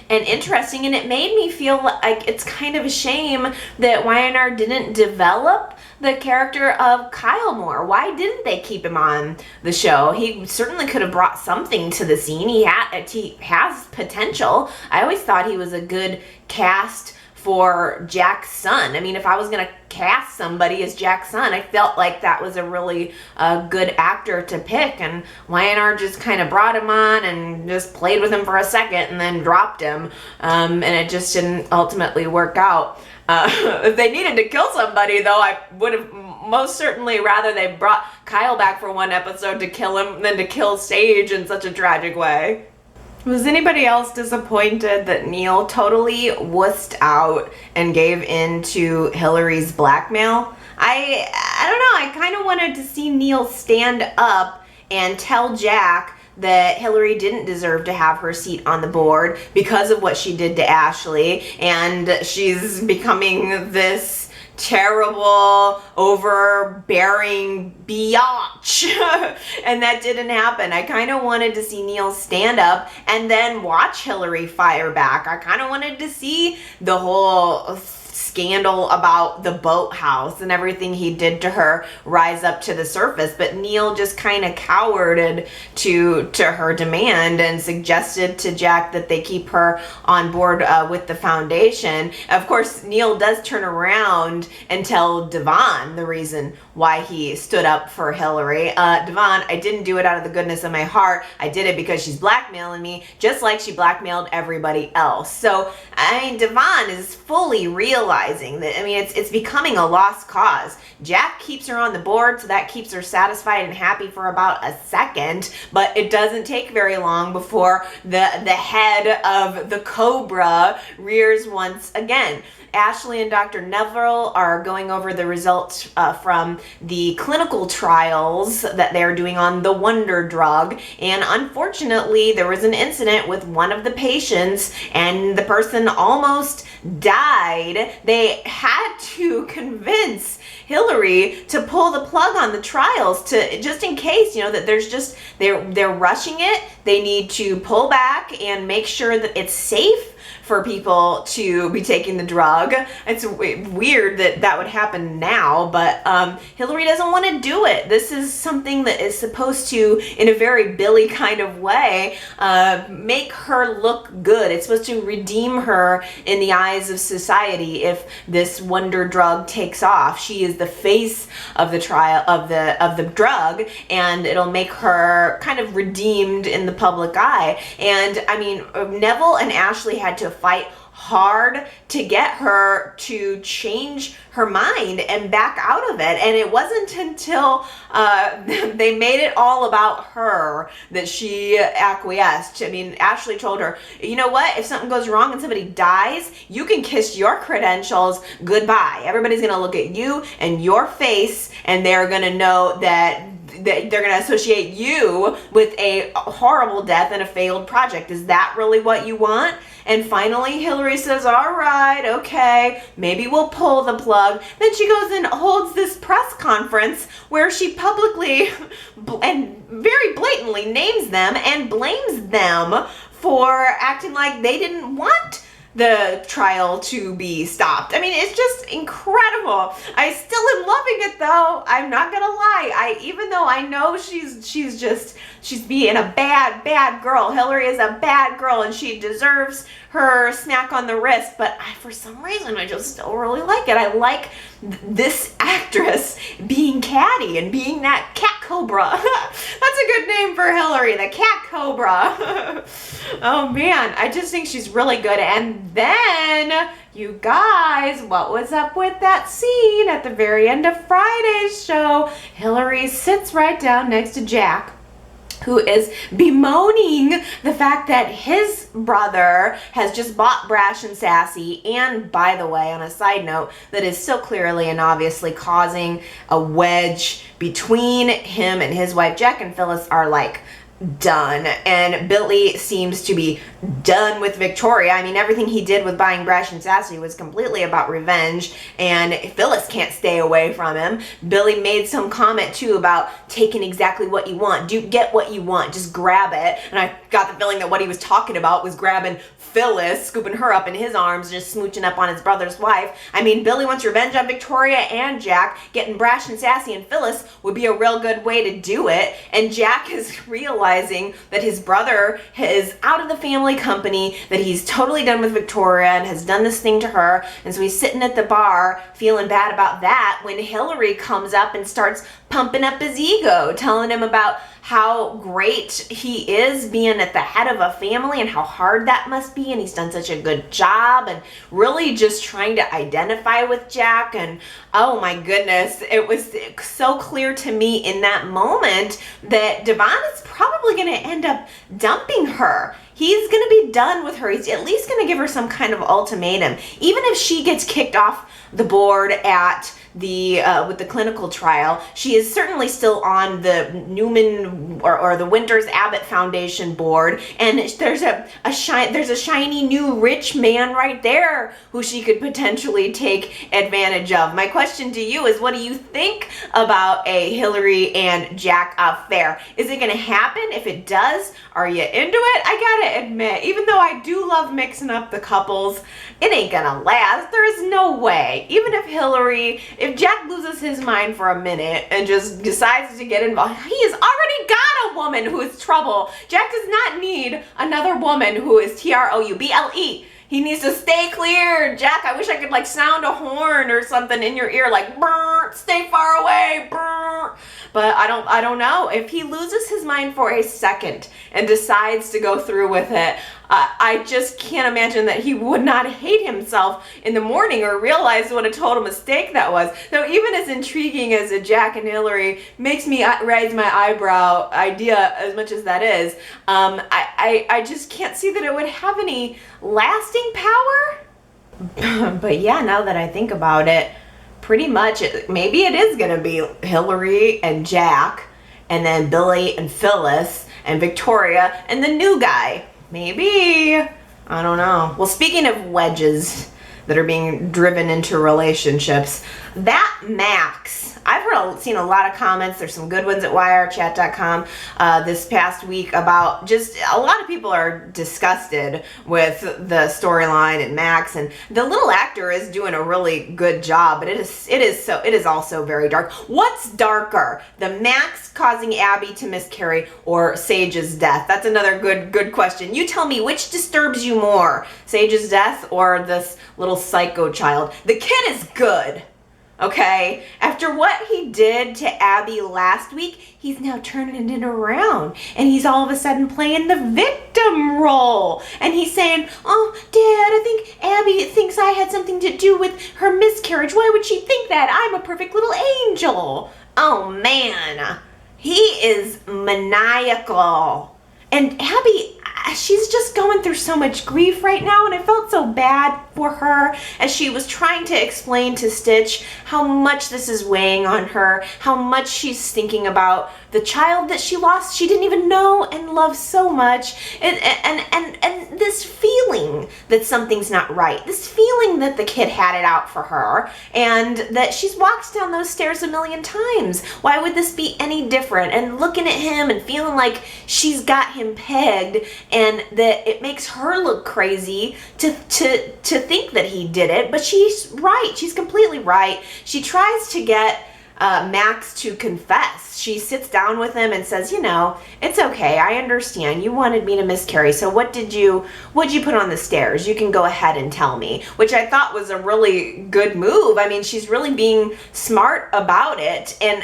interesting, and it made me feel like it's kind of a shame that Y&R didn't develop the character of Kyle more. Why didn't they keep him on the show? He certainly could have brought something to the scene. He has potential. I always thought he was a good cast for Jack's son. I mean, if I was gonna cast somebody as Jack's son, I felt like that was a really good actor to pick, and Y&R just kind of brought him on and just played with him for a second and then dropped him, and it just didn't ultimately work out. If they needed to kill somebody, though, I would have most certainly rather they brought Kyle back for one episode to kill him than to kill Sage in such a tragic way. Was anybody else disappointed that Neil totally wussed out and gave in to Hilary's blackmail? I don't know, I kind of wanted to see Neil stand up and tell Jack that Hilary didn't deserve to have her seat on the board because of what she did to Ashley, and she's becoming this terrible, overbearing biatch. And that didn't happen. I kind of wanted to see Neil stand up and then watch Hilary fire back. I kind of wanted to see the whole scandal about the boathouse and everything he did to her rise up to the surface, but Neil just kind of cowered to her demand and suggested to Jack that they keep her on board with the foundation. Of course, Neil does turn around and tell Devon the reason why he stood up for Hilary. Devon, I didn't do it out of the goodness of my heart. I did it because she's blackmailing me, just like she blackmailed everybody else. So, I mean, Devon is fully realizing that, I mean, it's becoming a lost cause. Jack keeps her on the board, so that keeps her satisfied and happy for about a second, but it doesn't take very long before the head of the Cobra rears once again. Ashley and Dr. Neville are going over the results from the clinical trials that they're doing on the wonder drug, and unfortunately there was an incident with one of the patients and the person almost died. They had to convince Hilary to pull the plug on the trials, to just in case, you know, that there's just they're rushing it. They need to pull back and make sure that it's safe for people to be taking the drug. It's weird that that would happen now, but Hilary doesn't want to do it. This is something that is supposed to, in a very Billy kind of way, make her look good. It's supposed to redeem her in the eyes of society if this wonder drug takes off. She is the face of the trial of the drug, and it'll make her kind of redeemed in the public eye. And I mean, Neville and Ashley had to fight hard to get her to change her mind and back out of it, and it wasn't until they made it all about her that she acquiesced. I mean, Ashley told her, you know what, if something goes wrong and somebody dies, you can kiss your credentials goodbye. Everybody's gonna look at you and your face, and they're gonna know that they're going to associate you with a horrible death and a failed project. Is that really what you want? And finally, Hilary says, all right, okay, maybe we'll pull the plug. Then she goes and holds this press conference where she publicly and very blatantly names them and blames them for acting like they didn't want the trial to be stopped. I mean, it's just incredible. I still am loving it though. I'm not gonna lie. Even though I know she's being a bad girl. Hilary is a bad girl and she deserves her smack on the wrist, but for some reason I just still really like it. I like this actress being catty and being that cat cobra. That's a good name for Hilary, the cat cobra. Oh man, I just think she's really good. And then, you guys, what was up with that scene at the very end of Friday's show? Hilary sits right down next to Jack, who is bemoaning the fact that his brother has just bought Brash and Sassy, and by the way, on a side note, that is so clearly and obviously causing a wedge between him and his wife. Jack and Phyllis are like done, and Billy seems to be done with Victoria. I mean, everything he did with buying Brash and Sassy was completely about revenge, and Phyllis can't stay away from him. Billy made some comment too about taking exactly what you want. Do get what you want, just grab it. And I got the feeling that what he was talking about was grabbing Phyllis, scooping her up in his arms, just smooching up on his brother's wife. I mean, Billy wants revenge on Victoria and Jack. Getting Brash and Sassy and Phyllis would be a real good way to do it. And Jack is realizing that his brother is out of the family company, that he's totally done with Victoria and has done this thing to her. And so he's sitting at the bar feeling bad about that when Hilary comes up and starts pumping up his ego, telling him about how great he is being at the head of a family and how hard that must be, and he's done such a good job, and really just trying to identify with Jack. And oh my goodness, it was so clear to me in that moment that Devon is probably going to end up dumping her. He's going to be done with her. He's at least going to give her some kind of ultimatum. Even if she gets kicked off the board at the with the clinical trial, she is certainly still on the Newman or the Winters Abbott Foundation board, and there's a shiny new rich man right there who she could potentially take advantage of. My question to you is, what do you think about a Hilary and Jack affair? Is it going to happen? If it does, are you into it? I gotta admit, even though I do love mixing up the couples, it ain't gonna last. There is no way. Even if Jack loses his mind for a minute and just decides to get involved, he has already got a woman who is trouble. Jack does not need another woman who is trouble. He needs to stay clear. Jack, I wish I could like sound a horn or something in your ear, like brr, stay far away, brr. But I don't know. If he loses his mind for a second and decides to go through with it, I just can't imagine that he would not hate himself in the morning or realize what a total mistake that was. So even as intriguing as a Jack and Hilary makes me raise my eyebrow idea as much as that is, I just can't see that it would have any lasting power. But yeah, now that I think about it, pretty much maybe it is going to be Hilary and Jack, and then Billy and Phyllis and Victoria and the new guy. Maybe. I don't know. Well, speaking of wedges that are being driven into relationships, that Max, I've seen a lot of comments. There's some good ones at yrchat.com this past week about just a lot of people are disgusted with the storyline and Max, and the little actor is doing a really good job, but it is also very dark. What's darker, the Max causing Abby to miscarry or Sage's death? That's another good question. You tell me, which disturbs you more, Sage's death or this little psycho child? The kid is good. Okay, after what he did to Abby last week, he's now turning it around, and he's all of a sudden playing the victim role, and he's saying, oh, Dad, I think Abby thinks I had something to do with her miscarriage. Why would she think that? I'm a perfect little angel. Oh man, he is maniacal. And Abby, she's just going through so much grief right now, and I felt so bad for her as she was trying to explain to Stitch how much this is weighing on her, how much she's thinking about the child that she lost, she didn't even know and love so much, and this feeling that something's not right, this feeling that the kid had it out for her, and that she's walked down those stairs a million times. Why would this be any different? And looking at him and feeling like she's got him pegged, and that it makes her look crazy to think that he did it. But she's right. She's completely right. She tries to get Max to confess. She sits down with him and says, you know, it's okay. I understand. You wanted me to miscarry. So what'd you put on the stairs? You can go ahead and tell me, which I thought was a really good move. I mean, she's really being smart about it. And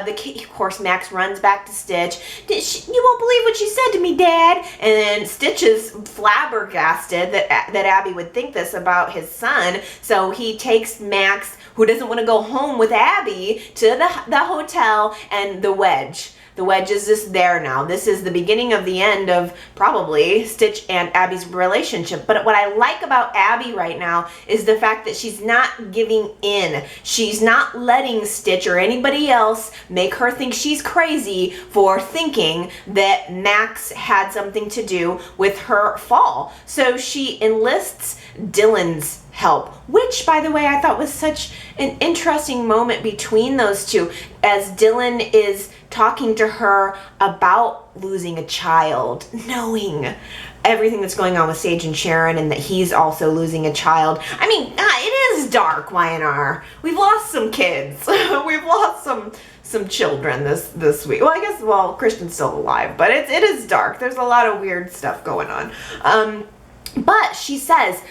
the kid, of course, Max runs back to Stitch. You won't believe what she said to me, Dad. And then Stitch is flabbergasted that Abby would think this about his son. So he takes Max, who doesn't want to go home with Abby, to the hotel, and the wedge. The wedge is just there now. This is the beginning of the end of probably Stitch and Abby's relationship. But what I like about Abby right now is the fact that she's not giving in. She's not letting Stitch or anybody else make her think she's crazy for thinking that Max had something to do with her fall. So she enlists Dylan's help, which, by the way, I thought was such an interesting moment between those two, as Dylan is talking to her about losing a child, knowing everything that's going on with Sage and Sharon, and that he's also losing a child. I mean, it is dark, Y&R. We've lost some kids. We've lost some children this week. Well, I guess, Christian's still alive, but it is dark. There's a lot of weird stuff going on. But she says,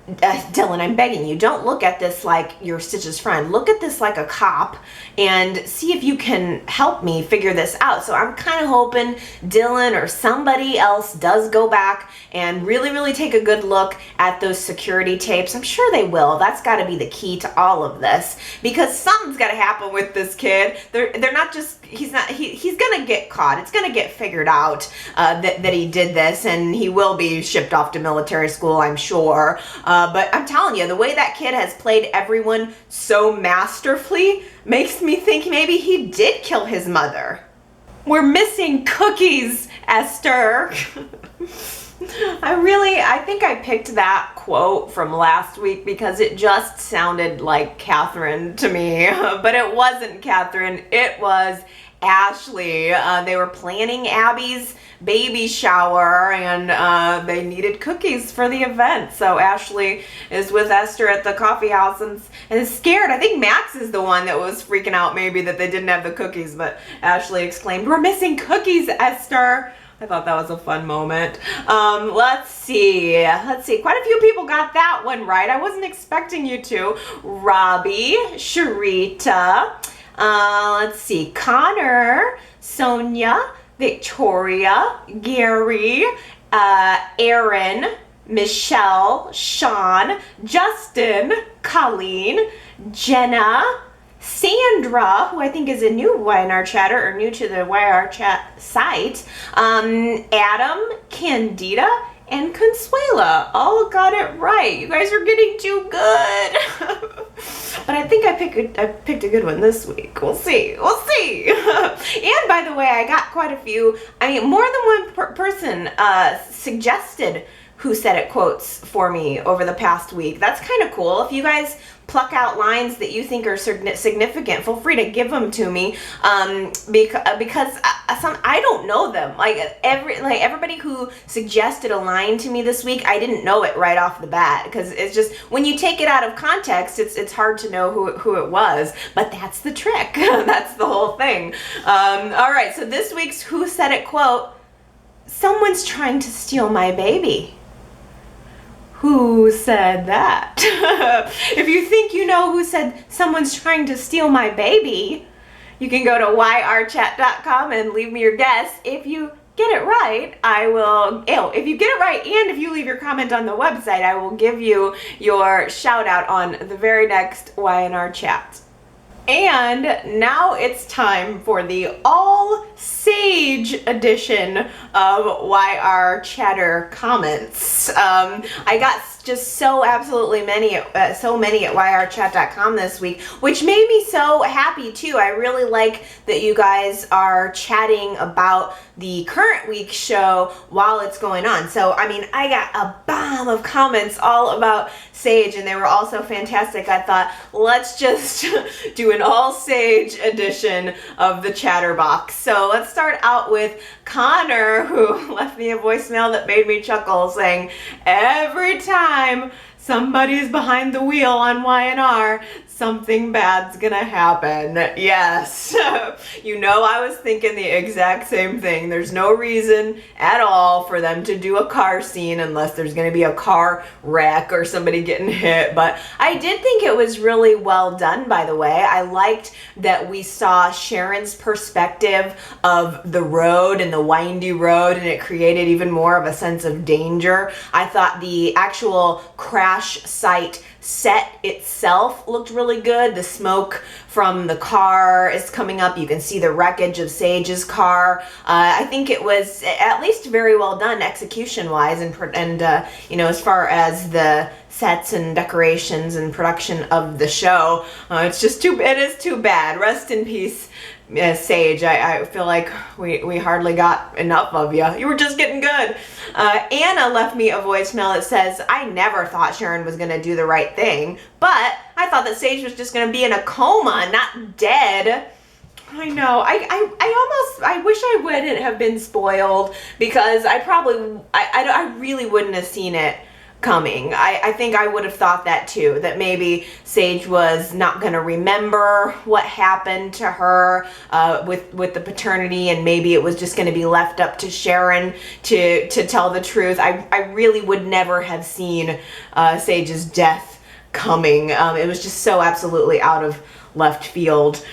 Dylan, I'm begging you, don't look at this like you're Stitch's friend. Look at this like a cop and see if you can help me figure this out. So I'm kind of hoping Dylan or somebody else does go back and really, really take a good look at those security tapes. I'm sure they will. That's got to be the key to all of this, because something's got to happen with this kid. They're not just, he's going to get caught. It's going to get figured out that he did this, and he will be shipped off to military school, I'm sure. But I'm telling you, the way that kid has played everyone so masterfully makes me think maybe he did kill his mother. We're missing cookies, Esther. I think I picked that quote from last week because it just sounded like Catherine to me, but it wasn't Catherine, it was Ashley. They were planning Abby's baby shower, and they needed cookies for the event. So Ashley is with Esther at the coffee house and is scared. I think Max is the one that was freaking out maybe that they didn't have the cookies, but Ashley exclaimed, "We're missing cookies, Esther." I thought that was a fun moment. Let's see. Quite a few people got that one right. I wasn't expecting you to. Robbie, Sharita, let's see, Connor, Sonia, Victoria, Gary, Aaron, Michelle, Sean, Justin, Colleen, Jenna, Sandra, who I think is a new Y&R chatter or new to the Y&R Chat site, Adam, Candida, and Consuela all got it right. You guys are getting too good. But I think I picked a good one this week. We'll see. And by the way, I got quite a few, more than one person suggested Who Said It quotes for me over the past week. That's kind of cool. If you guys pluck out lines that you think are significant, feel free to give them to me, because I don't know them. Everybody who suggested a line to me this week, I didn't know it right off the bat, because it's just, when you take it out of context, it's hard to know who it was. But that's the trick. That's the whole thing. All right, so this week's Who Said It quote: "Someone's trying to steal my baby." Who said that? If you think you know who said someone's trying to steal my baby, you can go to yrchat.com and leave me your guess. If you get it right, if you get it right and if you leave your comment on the website, I will give you your shout out on the very next Y&R Chat. And now it's time for the all Sage edition of Y&R Chatter comments. I got just so absolutely so many at yrchat.com this week, which made me so happy too. I really like that you guys are chatting about the current week's show while it's going on. So, I mean, I got a bomb of comments all about Sage, and they were all so fantastic. I thought, let's just do an all Sage edition of the Chatterbox. So let's start out with Connor, who left me a voicemail that made me chuckle, saying, every time somebody's behind the wheel on Y&R, something bad's gonna happen. Yes. You know, I was thinking the exact same thing. There's no reason at all for them to do a car scene unless there's gonna be a car wreck or somebody getting hit. But I did think it was really well done, by the way. I liked that we saw Sharon's perspective of the road and the windy road, and it created even more of a sense of danger. I thought the actual crash site set itself looked really good. The smoke from the car is coming up. You can see the wreckage of Sage's car. I think it was at least very well done execution wise, and you know, as far as the sets and decorations and production of the show. It is too bad. Rest in peace, Sage. I feel like we hardly got enough of you. You were just getting good. Anna left me a voicemail that says, I never thought Sharon was going to do the right thing, but I thought that Sage was just going to be in a coma, not dead. I know. I wish I wouldn't have been spoiled, because I really wouldn't have seen it coming. I think I would have thought that too, that maybe Sage was not going to remember what happened to her with the paternity, and maybe it was just going to be left up to Sharon to tell the truth. I really would never have seen Sage's death coming. It was just so absolutely out of left field.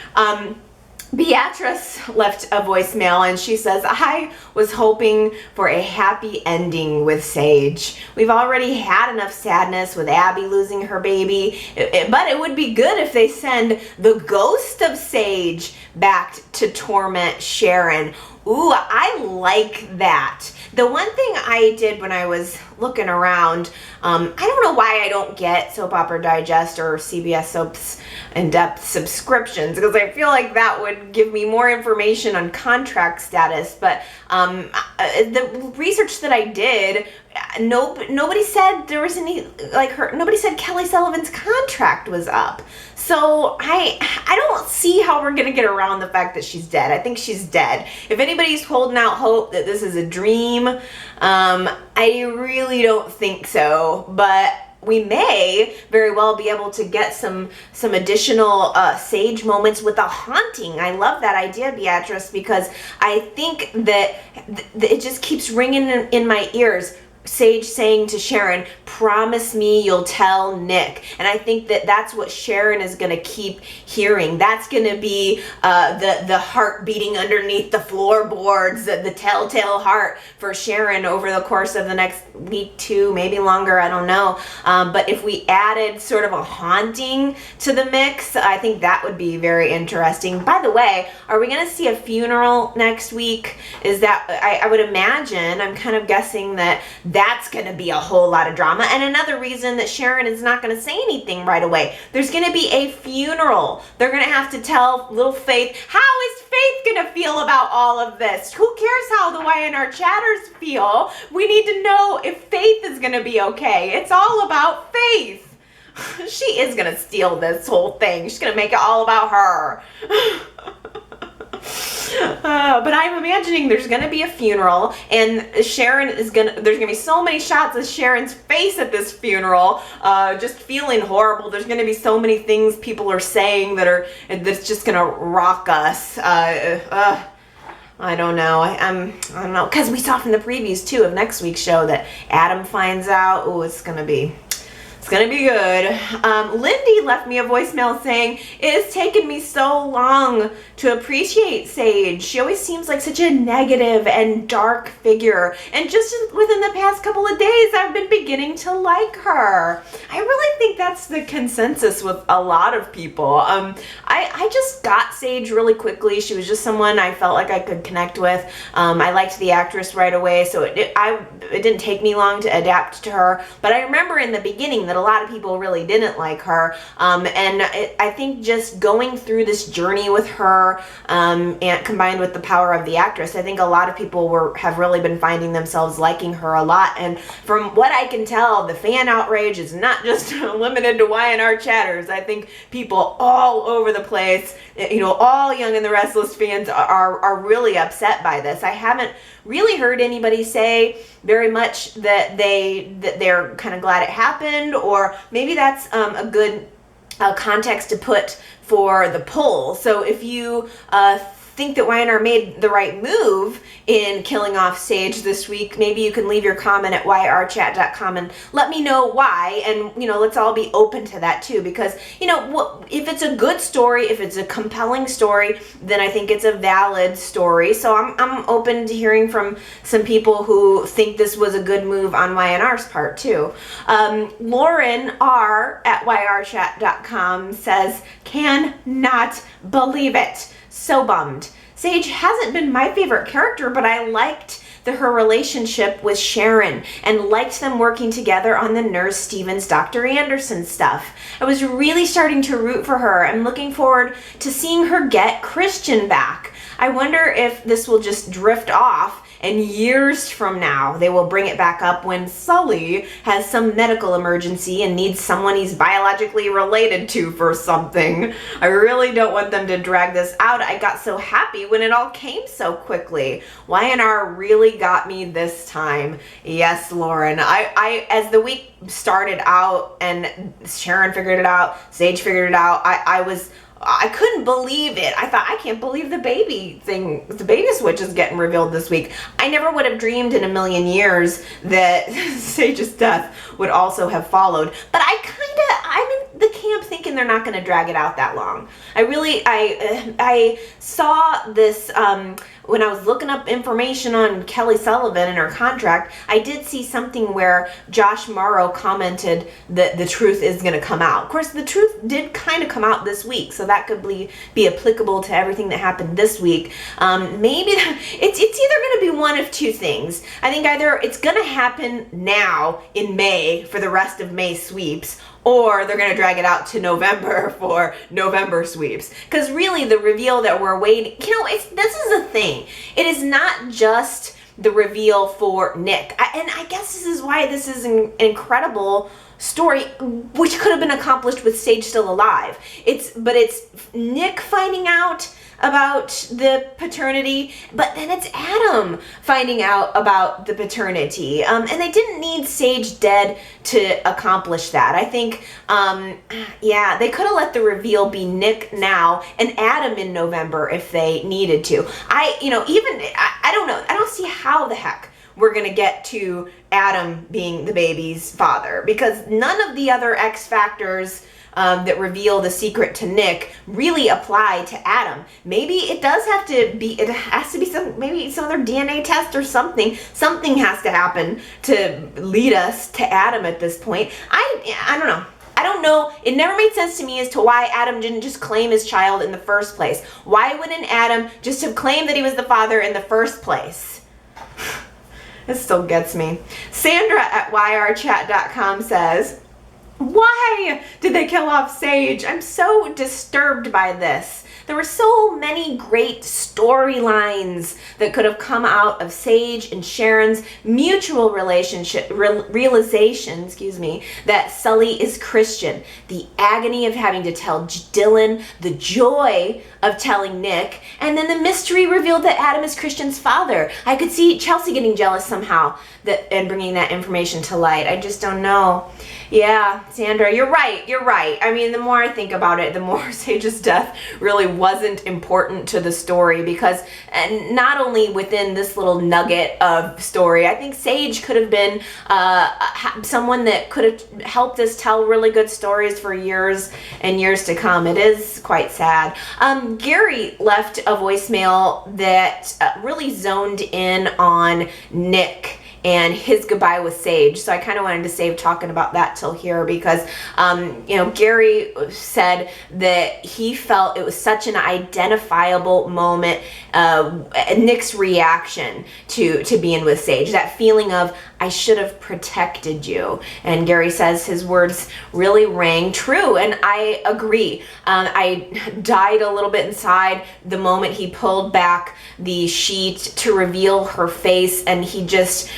Beatrice left a voicemail, and she says, I was hoping for a happy ending with Sage. We've already had enough sadness with Abby losing her baby, but it would be good if they send the ghost of Sage back to torment Sharon. Ooh, I like that. The one thing I did when I was looking around, I don't know why I don't get Soap Opera Digest or CBS Soaps in-depth subscriptions, because I feel like that would give me more information on contract status. But the research that I did, nobody said there was any, nobody said Kelly Sullivan's contract was up. So I don't see how we're going to get around the fact that she's dead. I think she's dead. If anybody's holding out hope that this is a dream, I really don't think so. But we may very well be able to get some additional Sage moments with a haunting. I love that idea, Beatrice, because I think that it just keeps ringing in my ears. Sage saying to Sharon, promise me you'll tell Nick. And I think that that's what Sharon is going to keep hearing. That's going to be the heart beating underneath the floorboards, the telltale heart for Sharon over the course of the next week, two, maybe longer, I don't know. But if we added sort of a haunting to the mix, I think that would be very interesting. By the way, are we going to see a funeral next week? Is that, I would imagine, I'm kind of guessing that's going to be a whole lot of drama. And another reason that Sharon is not going to say anything right away. There's going to be a funeral. They're going to have to tell little Faith, how is Faith going to feel about all of this? Who cares how the Y&R chatters feel? We need to know if Faith is going to be okay. It's all about Faith. She is going to steal this whole thing. She's going to make it all about her. But I'm imagining there's going to be a funeral, and Sharon is there's going to be so many shots of Sharon's face at this funeral, just feeling horrible. There's going to be so many things people are saying that's just going to rock us. I don't know. I don't know, because we saw from the previews too of next week's show that Adam finds out. Oh, it's gonna be It's gonna be good. Lindy left me a voicemail saying, it has taken me so long to appreciate Sage. She always seems like such a negative and dark figure. And just within the past couple of days, I've been beginning to like her. I really think that's the consensus with a lot of people. I just got Sage really quickly. She was just someone I felt like I could connect with. I liked the actress right away, so it didn't take me long to adapt to her. But I remember in the beginning that a lot of people really didn't like her, and I think just going through this journey with her, and combined with the power of the actress, I think a lot of people have really been finding themselves liking her a lot. And from what I can tell, the fan outrage is not just limited to Y&R chatters. I think people all over the place, all Young and the Restless fans are really upset by this. I haven't really heard anybody say very much that they're kind of glad it happened, or maybe that's a good context to put for the poll. So if you think that Y&R made the right move in killing off Sage this week, maybe you can leave your comment at yrchat.com and let me know why, and let's all be open to that too, because if it's a good story, if it's a compelling story, then I think it's a valid story. So I'm open to hearing from some people who think this was a good move on Y&R's part too. Lauren R at yrchat.com says, cannot believe it. So bummed. Sage hasn't been my favorite character, but I liked her relationship with Sharon and liked them working together on the Nurse Stevens, Dr. Anderson stuff. I was really starting to root for her. I'm looking forward to seeing her get Christian back. I wonder if this will just drift off and years from now they will bring it back up when Sully has some medical emergency and needs someone he's biologically related to for something. I really don't want them to drag this out. I got so happy when it all came so quickly. Y&R really got me this time. Yes, Lauren. I as the week started out and Sharon figured it out, Sage figured it out, I couldn't believe it. I thought, I can't believe the baby switch is getting revealed this week. I never would have dreamed in a million years that Sage's death would also have followed. But I'm in the camp thinking they're not going to drag it out that long. I saw this when I was looking up information on Kelly Sullivan and her contract. I did see something where Josh Morrow commented that the truth is going to come out. Of course, the truth did kind of come out this week, so that could be applicable to everything that happened this week. Maybe it's either going to be one of two things. I think either it's going to happen now in May for the rest of May sweeps, or they're going to drag it out to November for November sweeps. Because really the reveal that we're waiting, this is a thing. It is not just the reveal for Nick. And I guess this is why this is an incredible story, which could have been accomplished with Sage still alive. It's Nick finding out about the paternity, but then it's Adam finding out about the paternity. And they didn't need Sage dead to accomplish that. I think, they could have let the reveal be Nick now and Adam in November if they needed to. I don't know. I don't see how the heck we're going to get to Adam being the baby's father, because none of the other X factors that reveal the secret to Nick really apply to Adam. Maybe it has to be some other DNA test or something. Something has to happen to lead us to Adam at this point. I don't know. I don't know. It never made sense to me as to why Adam didn't just claim his child in the first place. Why wouldn't Adam just have claimed that he was the father in the first place? It still gets me. Sandra at yrchat.com says, why did they kill off Sage? I'm so disturbed by this. There were so many great storylines that could have come out of Sage and Sharon's mutual realization, that Sully is Christian. The agony of having to tell Dylan, the joy of telling Nick, and then the mystery revealed that Adam is Christian's father. I could see Chelsea getting jealous somehow and bringing that information to light. I just don't know. Yeah, Sandra, you're right. I mean, the more I think about it, the more Sage's death really wasn't important to the story, because not only within this little nugget of story, I think Sage could have been someone that could have helped us tell really good stories for years and years to come. It is quite sad. Gary left a voicemail that really zoned in on Nick and his goodbye with Sage. So I kind of wanted to save talking about that till here, because, Gary said that he felt it was such an identifiable moment, Nick's reaction to being with Sage, that feeling of, I should have protected you. And Gary says his words really rang true, and I agree. I died a little bit inside the moment he pulled back the sheet to reveal her face, and he just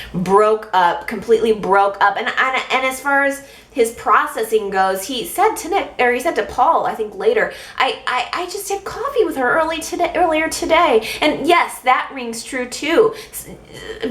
completely broke up. And as far as his processing goes, he said to Nick, or he said to Paul, I think later, I just had coffee with her earlier today. And yes, that rings true too.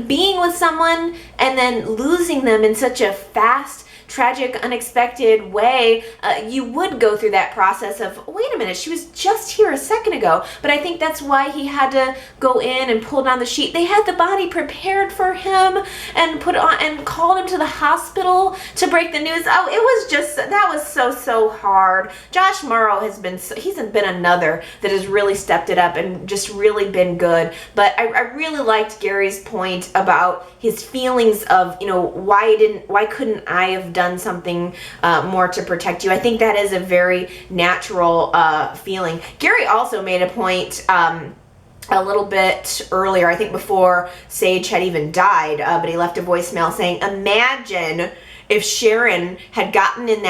Being with someone and then losing them in such a fast, tragic, unexpected way, you would go through that process of, wait a minute, she was just here a second ago. But I think that's why he had to go in and pull down the sheet. They had the body prepared for him and put on and called him to the hospital to break the news. Oh, it was just, that was so hard. Josh Morrow he's been another that has really stepped it up and just really been good. But I really liked Gary's point about his feelings of, why couldn't I have done something more to protect you? I think that is a very natural feeling. Gary also made a point a little bit earlier, I think before Sage had even died, but he left a voicemail saying, imagine if Sharon had gotten in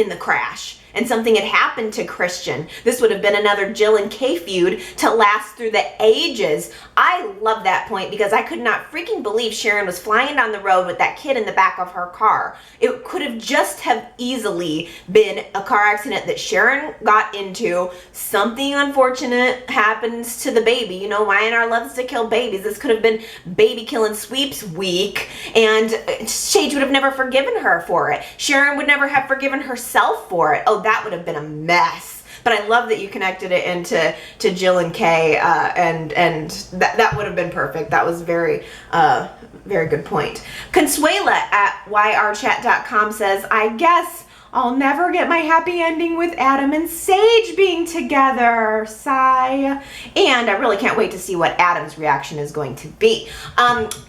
the crash and something had happened to Christian. This would have been another Jill and Kay feud to last through the ages. I love that point, because I could not freaking believe Sharon was flying down the road with that kid in the back of her car. It could have just have easily been a car accident that Sharon got into. Something unfortunate happens to the baby. Y&R loves to kill babies. This could have been baby killing sweeps week, and Sage would have never forgiven her for it. Sharon would never have forgiven herself for it. Oh, that would have been a mess. But I love that you connected it into Jill and Kay, and that would have been perfect. That was very good point. Consuela at yrchat.com says, I guess I'll never get my happy ending with Adam and Sage being together. Sigh. And I really can't wait to see what Adam's reaction is going to be.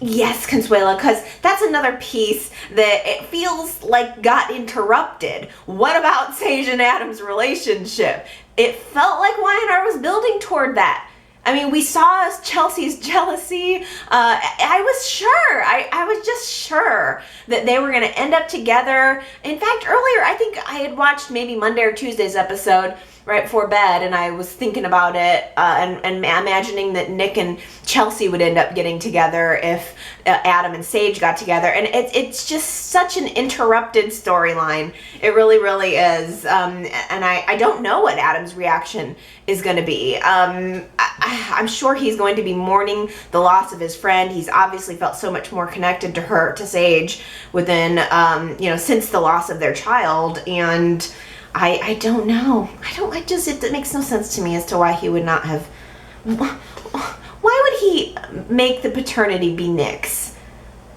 Yes, Consuela, because that's another piece that it feels like got interrupted. What about Sage and Adam's relationship? It felt like Y&R was building toward that. I mean, we saw Chelsea's jealousy. I was sure. I was just sure that they were going to end up together. In fact, earlier, I think I had watched maybe Monday or Tuesday's episode right before bed, and I was thinking about it and imagining that Nick and Chelsea would end up getting together if Adam and Sage got together. And it's just such an interrupted storyline. It really, really is. And I don't know what Adam's reaction is going to be. I'm sure he's going to be mourning the loss of his friend. He's obviously felt so much more connected to Sage within, since the loss of their child. And I don't know. It makes no sense to me as to why he would not have. Why would he make the paternity be Nick's?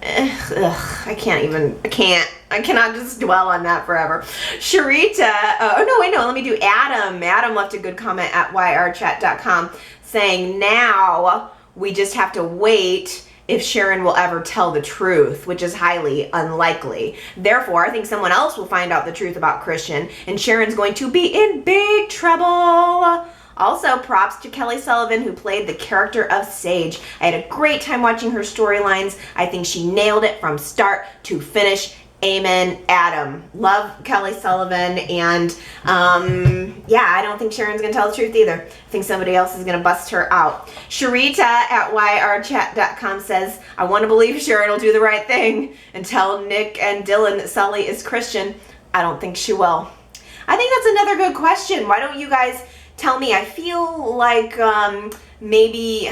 I cannot just dwell on that forever. Sharita, let me do Adam. Adam left a good comment at yrchat.com saying, now we just have to wait if Sharon will ever tell the truth, which is highly unlikely. Therefore, I think someone else will find out the truth about Christian, and Sharon's going to be in big trouble. Also, props to Kelly Sullivan, who played the character of Sage. I had a great time watching her storylines. I think she nailed it from start to finish. Amen, Adam. Love Kelly Sullivan, and I don't think Sharon's gonna tell the truth either. I think somebody else is gonna bust her out. Sharita at yrchat.com says, I want to believe Sharon will do the right thing and tell Nick and Dylan that Sully is Christian. I don't think she will. I think that's another good question. Why don't you guys tell me? I feel like maybe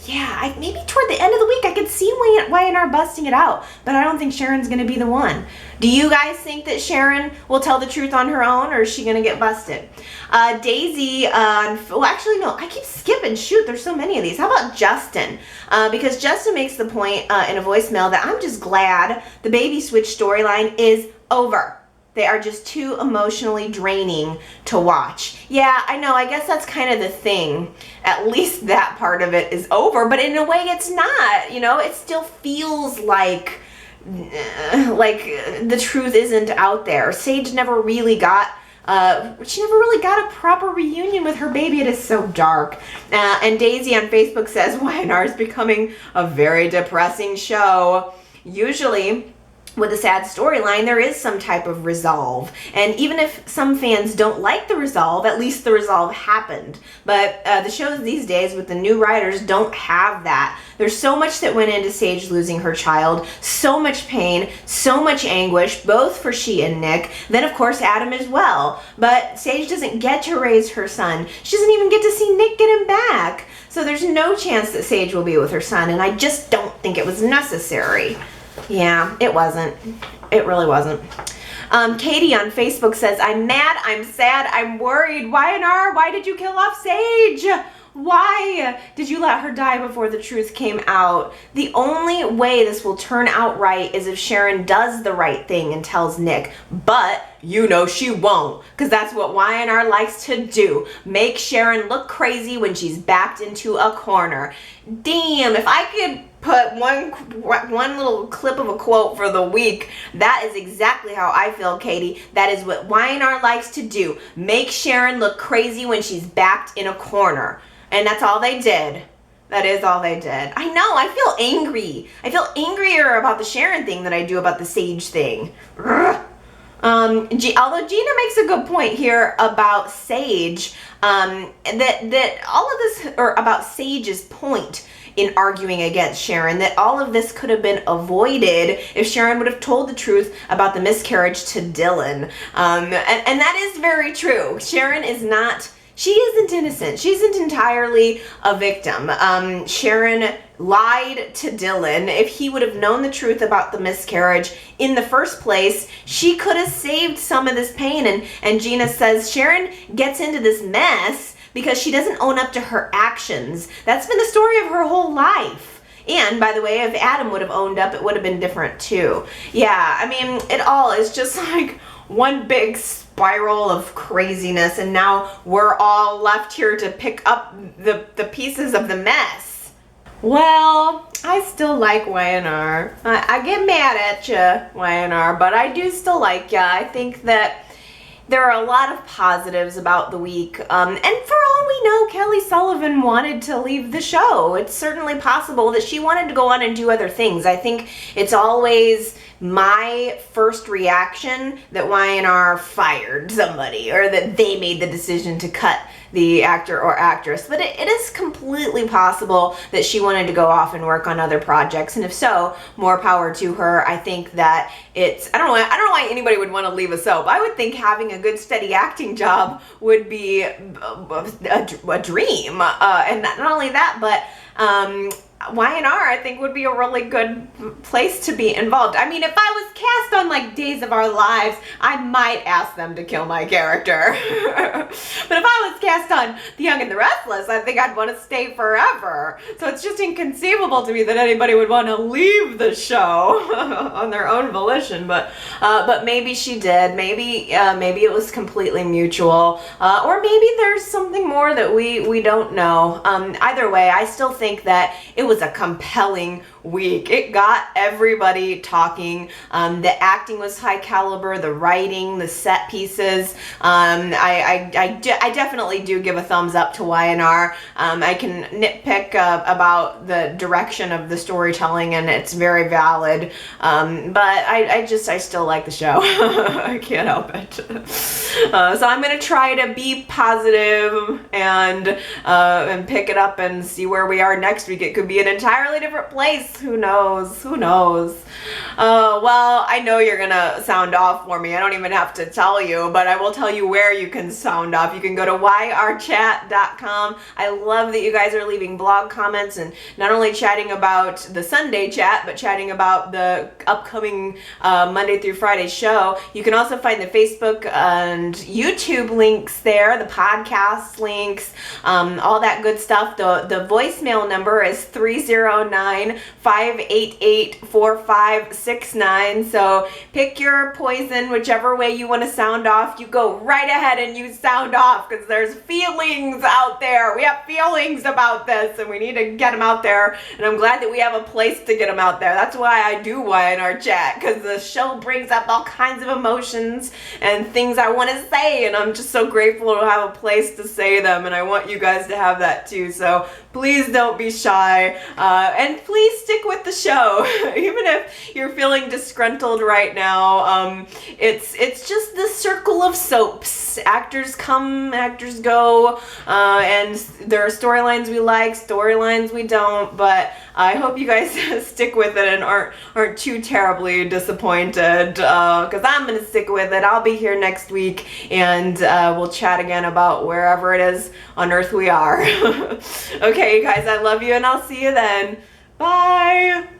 yeah, maybe toward the end of the week I could see Y&R busting it out, but I don't think Sharon's going to be the one. Do you guys think that Sharon will tell the truth on her own, or is she going to get busted? Daisy, well, actually, no, I keep skipping. Shoot, there's so many of these. How about Justin? Because Justin makes the point in a voicemail that I'm just glad the baby switch storyline is over. They are just too emotionally draining to watch. Yeah, I know. I guess that's kind of the thing. At least that part of it is over, but in a way it's not. You know, it still feels like the truth isn't out there. Sage never really got she never really got a proper reunion with her baby. It is so dark. And Daisy on Facebook says Y&R is becoming a very depressing show. Usually, with a sad storyline, there is some type of resolve. And even if some fans don't like the resolve, at least the resolve happened. But the shows these days with the new writers don't have that. There's so much that went into Sage losing her child, so much pain, so much anguish, both for she and Nick, then of course Adam as well. But Sage doesn't get to raise her son. She doesn't even get to see Nick get him back. So there's no chance that Sage will be with her son, and I just don't think it was necessary. Yeah, it wasn't. It really wasn't. Katie on Facebook says, I'm mad, I'm sad, I'm worried. Y&R, why did you kill off Sage? Why did you let her die before the truth came out? The only way this will turn out right is if Sharon does the right thing and tells Nick. But you know she won't, because that's what Y&R likes to do. Make Sharon look crazy when she's backed into a corner. Damn, if I could put one little clip of a quote for the week, that is exactly how I feel, Katie. That is what Y&R likes to do. Make Sharon look crazy when she's backed in a corner. And that's all they did. That is all they did. I know, I feel angry. I feel angrier about the Sharon thing than I do about the Sage thing. Although Gina makes a good point here about Sage, that all of this, or about Sage's point in arguing against Sharon, that all of this could have been avoided if Sharon would have told the truth about the miscarriage to Dylan. And that is very true. Sharon is not... She isn't innocent. She isn't entirely a victim. Sharon lied to Dylan. If he would have known the truth about the miscarriage in the first place, she could have saved some of this pain. And Gina says Sharon gets into this mess because she doesn't own up to her actions. That's been the story of her whole life. And by the way, if Adam would have owned up, it would have been different too. Yeah, I mean, it all is just like one big spiral of craziness, and now we're all left here to pick up the pieces of the mess. Well, I still like Y&R. I get mad at you, Y&R, but I do still like ya. I think that there are a lot of positives about the week, and for all we know, Kelly Sullivan wanted to leave the show. It's certainly possible that she wanted to go on and do other things. I think it's always my first reaction that Y&R fired somebody, or that they made the decision to cut the actor or actress, but it is completely possible that she wanted to go off and work on other projects, and if so, more power to her. I think that it's, I don't know why anybody would want to leave a soap. I would think having a good steady acting job would be a dream, and not only that, but Y&R I think would be a really good place to be involved. I mean, if I was cast on like Days of Our Lives, I might ask them to kill my character. But if I was cast on The Young and the Restless, I think I'd want to stay forever. So it's just inconceivable to me that anybody would want to leave the show on their own volition. But maybe she did. Maybe it was completely mutual, or maybe there's something more that we don't know. Either way, I still think that it was a compelling week. It got everybody talking. The acting was high caliber, the writing, the set pieces. I definitely do give a thumbs up to Y&R. I can nitpick about the direction of the storytelling, and it's very valid. But I still like the show. I can't help it. So I'm gonna try to be positive and pick it up and see where we are next week. It could be be an entirely different place. Who knows? Who knows? Well, I know you're gonna sound off for me. I don't even have to tell you, but I will tell you where you can sound off. You can go to yrchat.com. I love that you guys are leaving blog comments and not only chatting about the Sunday chat, but chatting about the upcoming Monday through Friday show. You can also find the Facebook and YouTube links there, the podcast links, all that good stuff. The voicemail number is 309-588-4569. So pick your poison, whichever way you want to sound off. You go right ahead and you sound off, because there's feelings out there. We have feelings about this and we need to get them out there. And I'm glad that we have a place to get them out there. That's why I do Y&R Chat, because the show brings up all kinds of emotions and things I want to say, and I'm just so grateful to have a place to say them, and I want you guys to have that too. So please don't be shy, and please stick with the show. Even if you're feeling disgruntled right now, it's just the circle of soaps. Actors come, actors go, and there are storylines we like, storylines we don't, but I hope you guys stick with it and aren't too terribly disappointed, because I'm going to stick with it. I'll be here next week, and we'll chat again about wherever it is on earth we are. Okay, you guys, I love you, and I'll see you then. Bye!